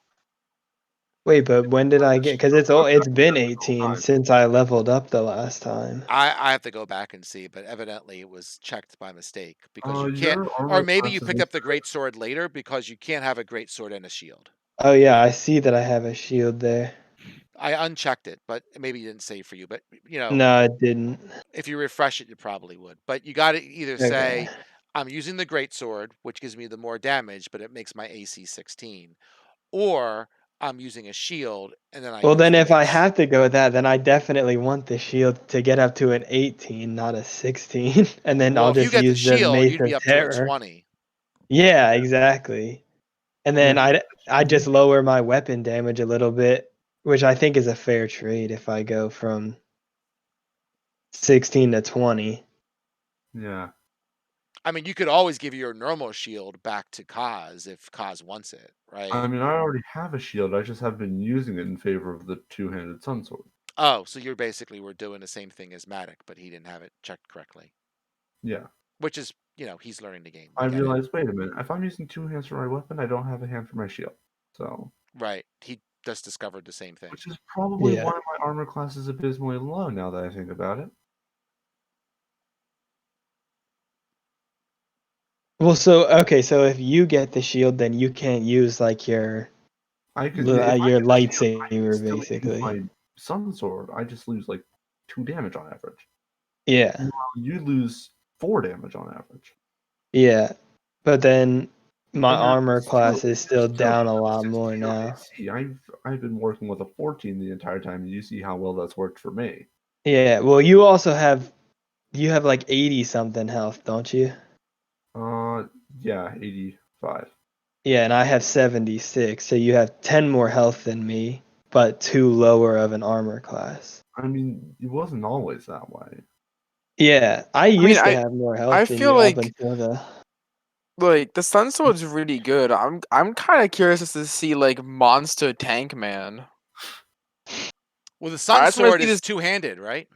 Wait, but when did I get? Because it's been That's 18 fine. since I leveled up the last time. I have to go back and see, but evidently it was checked by mistake because you can't, Your or armor maybe you class is picked up the great sword later because you can't have a great sword and a shield. Oh yeah, I see that I have a shield there. I unchecked it, but maybe it didn't save for you. But No, it didn't. if you refresh it, you probably would. But you got to either Okay. say, I'm using the great sword, which gives me the more damage, but it makes my AC 16, or I'm using a shield and then I Well, use then the if I mace. have to go with that, then I definitely want the shield to get up to an 18, not a 16, and then Well, I'll if you just get the use the shield, Mace you'd be of up to a Terror. 20. Yeah, exactly. And then Yeah. I just lower my weapon damage a little bit, which I think is a fair trade if I go from 16 to 20. Yeah. I mean, you could always give your normal shield back to Kaz if Kaz wants it, I right? mean, I already have a shield. I just have been using it in favor of the two-handed sun sword. Oh, so you're basically were doing the same thing as Matic, but he didn't have it checked correctly. Yeah. Which is, he's learning the game. I We get it. realized, wait a minute, if I'm using two hands for my weapon, I don't have a hand for my shield. So, Right. He just discovered the same thing. which is probably Yeah. why my armor class is abysmally low now that I think about it. Well, so okay, so if you get the shield, then you can't use like your I could, if I your get the shield, I can lightsaber, still use basically. my sun sword. I just lose like 2 damage on average. Yeah, Meanwhile, you lose 4 damage on average. yeah. But then my And armor class is you're still still down a lot 16 more on now. AC. I've been working with a 14 the entire time, and you see how well that's worked for me. Yeah, well, you also have like 80 something health, don't you? Uh, yeah, 85. Yeah, and I have 76, so you have 10 more health than me, but 2 lower of an armor class. I mean, it wasn't always that way. Yeah, I I mean, used to have more I health than feel you up like until the the Sun Sword's really good. I'm kind of curious as to see like Monster Tank Man. Well, the Sun I just want Sword to see is this. two-handed, right?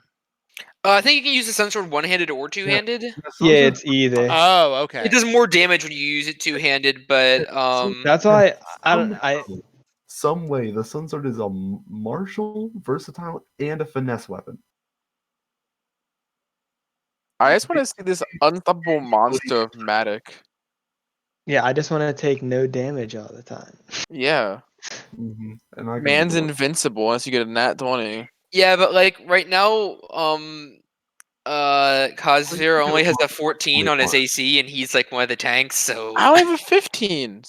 I think you can use the sun sword one-handed or Yeah, two-handed. yeah, Yeah, some sort it's either. Oh, It okay. does more damage when you use it two-handed, but That's yeah, why I don't I some way, the sun sword is a martial, versatile, and a finesse weapon. I just want to see this unstoppable monster of Matic. yeah, I just want to take no damage all the time. Yeah, And I can man's do both. invincible unless you get a nat 20. yeah, but like right now, Well, you Kazir get only has above a 14 on his 21. AC, and he's like one of the tanks. So I only have a 15.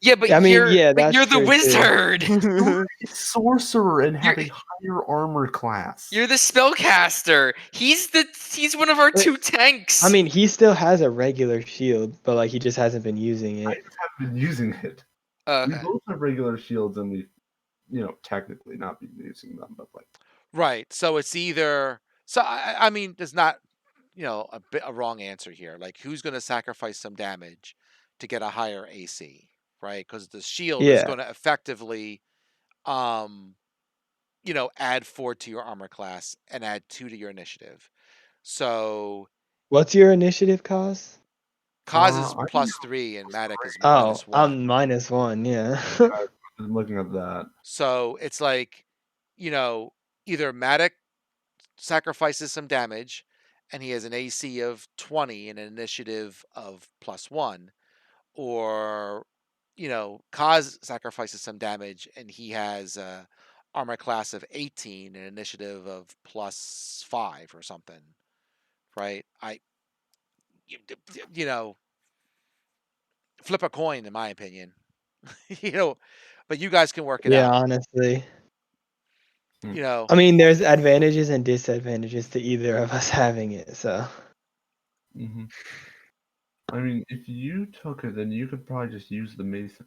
yeah, but I mean, you're yeah, but that's you're the true too. wizard. You're a sorcerer and You're have a higher armor class. you're the spellcaster. He's one of our But, two tanks. I mean, he still has a regular shield, but like he just hasn't been using I it. just haven't been using it. We Okay. both have regular shields, and we've, technically not been using them, but like, Right. So it's either. So I mean, there's not a wrong answer here. Like, who's going to sacrifice some damage to get a higher AC, right? Because the shield is Yeah. going to effectively, um, add 4 to your armor class and add 2 to your initiative. So What's your initiative cost? Kaz is I think +3 and Matic is Oh, -1. I'm -1, yeah. I'm looking at that. So it's like, you know, either Matic sacrifices some damage and he has an AC of 20 and an initiative of +1, or Kaz sacrifices some damage, and he has armor class of 18 and initiative of +5 or something, right? You know, flip a coin, in my opinion. you know, but you guys can work it Yeah, out. honestly. You know, I mean, there's advantages and disadvantages to either of us having it, so. Hmm. I mean, if you took it, then you could probably just use the Mace of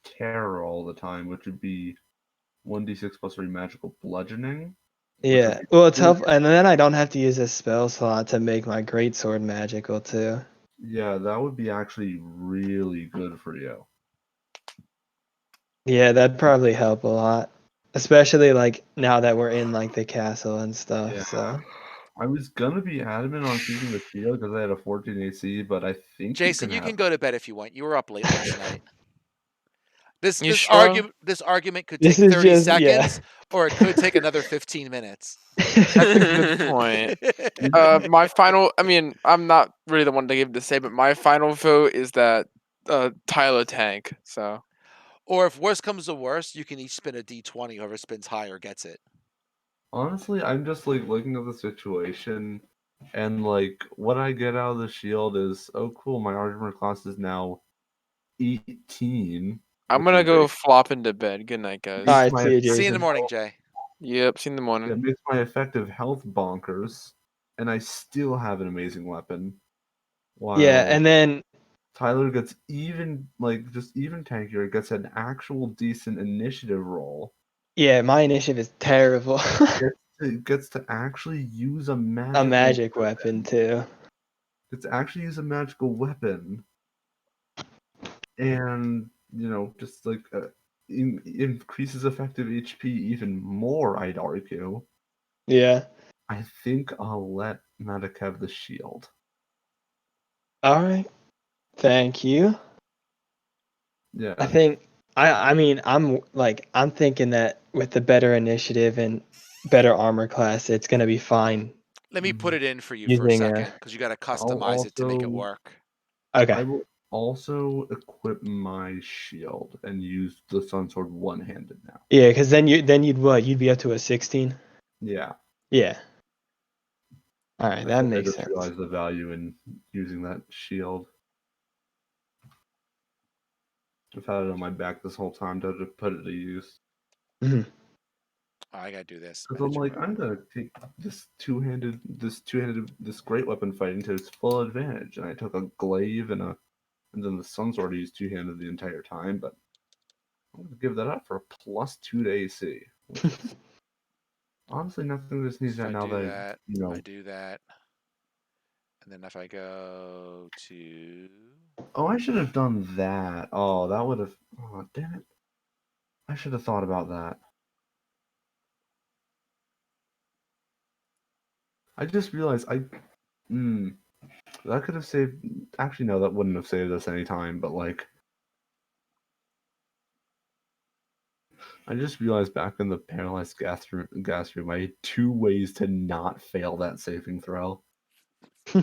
Terror all the time, which would be 1d6 plus 3 magical bludgeoning. Which would Yeah, be well, it's really, helpful, and then I don't have to use a spell slot to make my greatsword magical too. yeah, that would be actually really good for you. Yeah, that'd probably help a lot, especially like now that we're in like the castle and stuff. Yeah. So I was gonna be adamant on keeping the shield because I had a 14 AC, but I think you Jason, can you have. can go to bed if you want. You were up late last night. This You this sure? argument could this take is 30 just yeah. seconds, or it could take another 15 minutes. That's a good point. My final. I mean, I'm not really the one to give to say, but my final vote is that Tyler tank. So Or if worse comes to worse, you can each spin a d20. Whoever spins higher gets it. Honestly, I'm just like looking at the situation, and like what I get out of the shield is, oh cool, my armor class is now 18, I'm which gonna is go great. flop into bed. Good night, guys. All Makes right, my see you, See you in the Jason. morning, Jay. Yep. See you in the yeah, morning. makes my effective health bonkers, and I still have an amazing weapon. Yeah, While and then Tyler gets even like just even tankier, gets an actual decent initiative roll. yeah, my initiative is terrible. Gets to actually use a A magical magic weapon too. gets to actually use a magical weapon, and just like increases effective HP even more. I'd argue. Yeah. I think I'll let Medic have the shield. All right. Thank you. Yeah. I think I mean I'm thinking that with the better initiative and better armor class, it's gonna be fine Let me put it in for you for a using a. second because you got to I'll customize it to make it also work. I Okay. will also equip my shield and use the Sun Sword one-handed now. Yeah, because then you'd what? You'd be up to a 16. Yeah. Yeah. All right, I that think I makes just sense. realized the value in using that shield. I've had it on my back this whole time to put it to use. Hmm. Oh, I got to do this. Because I'm like, I'm gonna take this great weapon fighting to its full advantage, and I took a glaive and then the Sun Sword I used two-handed the entire time, but I'm gonna give that up for a +2 to AC, which is honestly nothing this needs So if right I now do that that, I do that. And then if I go to. Oh, I should have done that. Oh, that would have. Oh, damn it! I should have thought about that. I just realized that could have saved. Actually, no, that wouldn't have saved us any time. But like, I just realized back in the paralyzed gas room, I had two ways to not fail that saving throw. I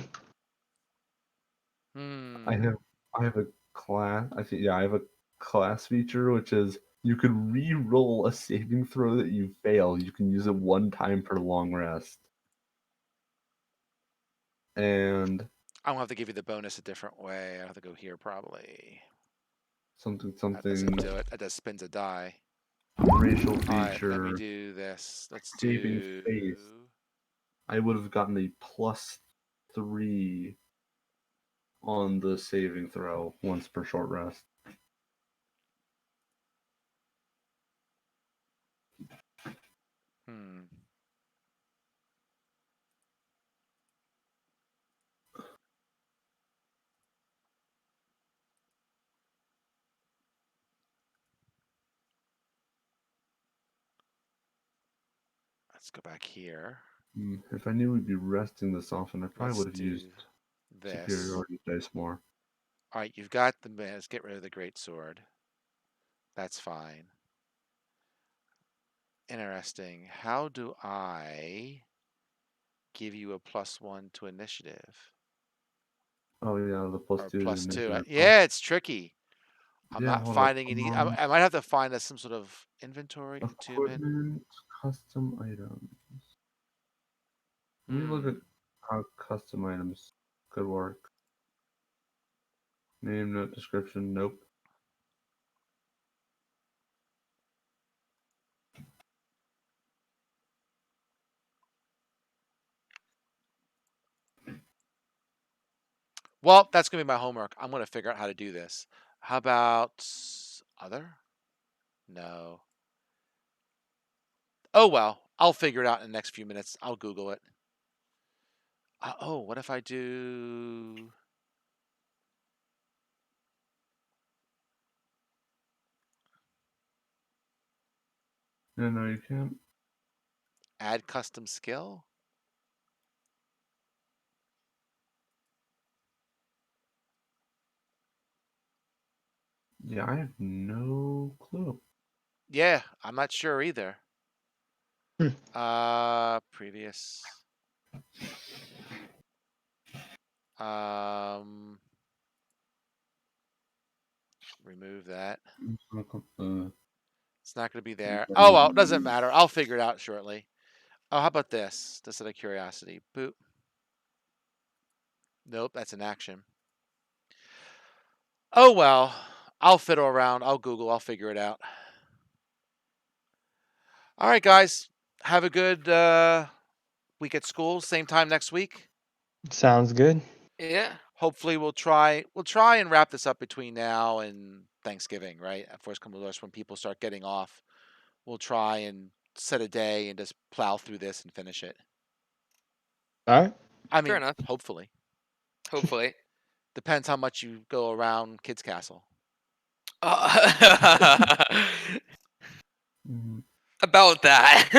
Hmm. have I have a class. I think I have a class feature which is you could re-roll a saving throw that you fail. You can use it one time per long rest. And I'm going to have to give you the bonus a different way. I have to go here probably. something That doesn't something do it. That just spins a die. racial All right, let me feature do this. Let's saving do. face. I would have gotten a +3 on the saving throw once per short rest. Hmm. Let's go back here. If I knew we'd be resting this often, I probably Let's would have do used this. superiority dice more. All right, you've got the. Let's get rid of the great sword. That's fine. Interesting. How do I give you a +1 to initiative? Oh yeah, the Or +2 to +2? initiative. Yeah, it's tricky. I'm Yeah, not hold up. finding any. I might have to find some sort of inventory attunement. Equipment, custom items. Let me look at how custom items could work. Name, note, description. Nope. Well, that's gonna be my homework. I'm gonna figure out how to do this. How about other? No. Oh well, I'll figure it out in the next few minutes. I'll Google it. Oh, what if I do? No, you can't. Add custom skill? Yeah, I have no clue. Yeah, I'm not sure either. Hmm. Previous. Um, remove that. It's not going to be there. Oh, well, it doesn't matter. I'll figure it out shortly. Oh, how about this? Just out of curiosity. Boop. Nope, that's an action. Oh, well, I'll fiddle around. I'll Google. I'll figure it out. All right, guys. Have a good week at school. Same time next week. Sounds good. Yeah. Hopefully we'll try and wrap this up between now and Thanksgiving, right? At first come when people start getting off. We'll try and set a day and just plow through this and finish it. All right. I Fair mean, enough. hopefully. Hopefully. Depends how much you go around Kids Castle. About that.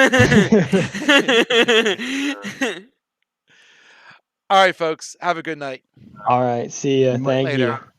All right, folks. Have a good night. All right. See ya. You might- Thank Later. you.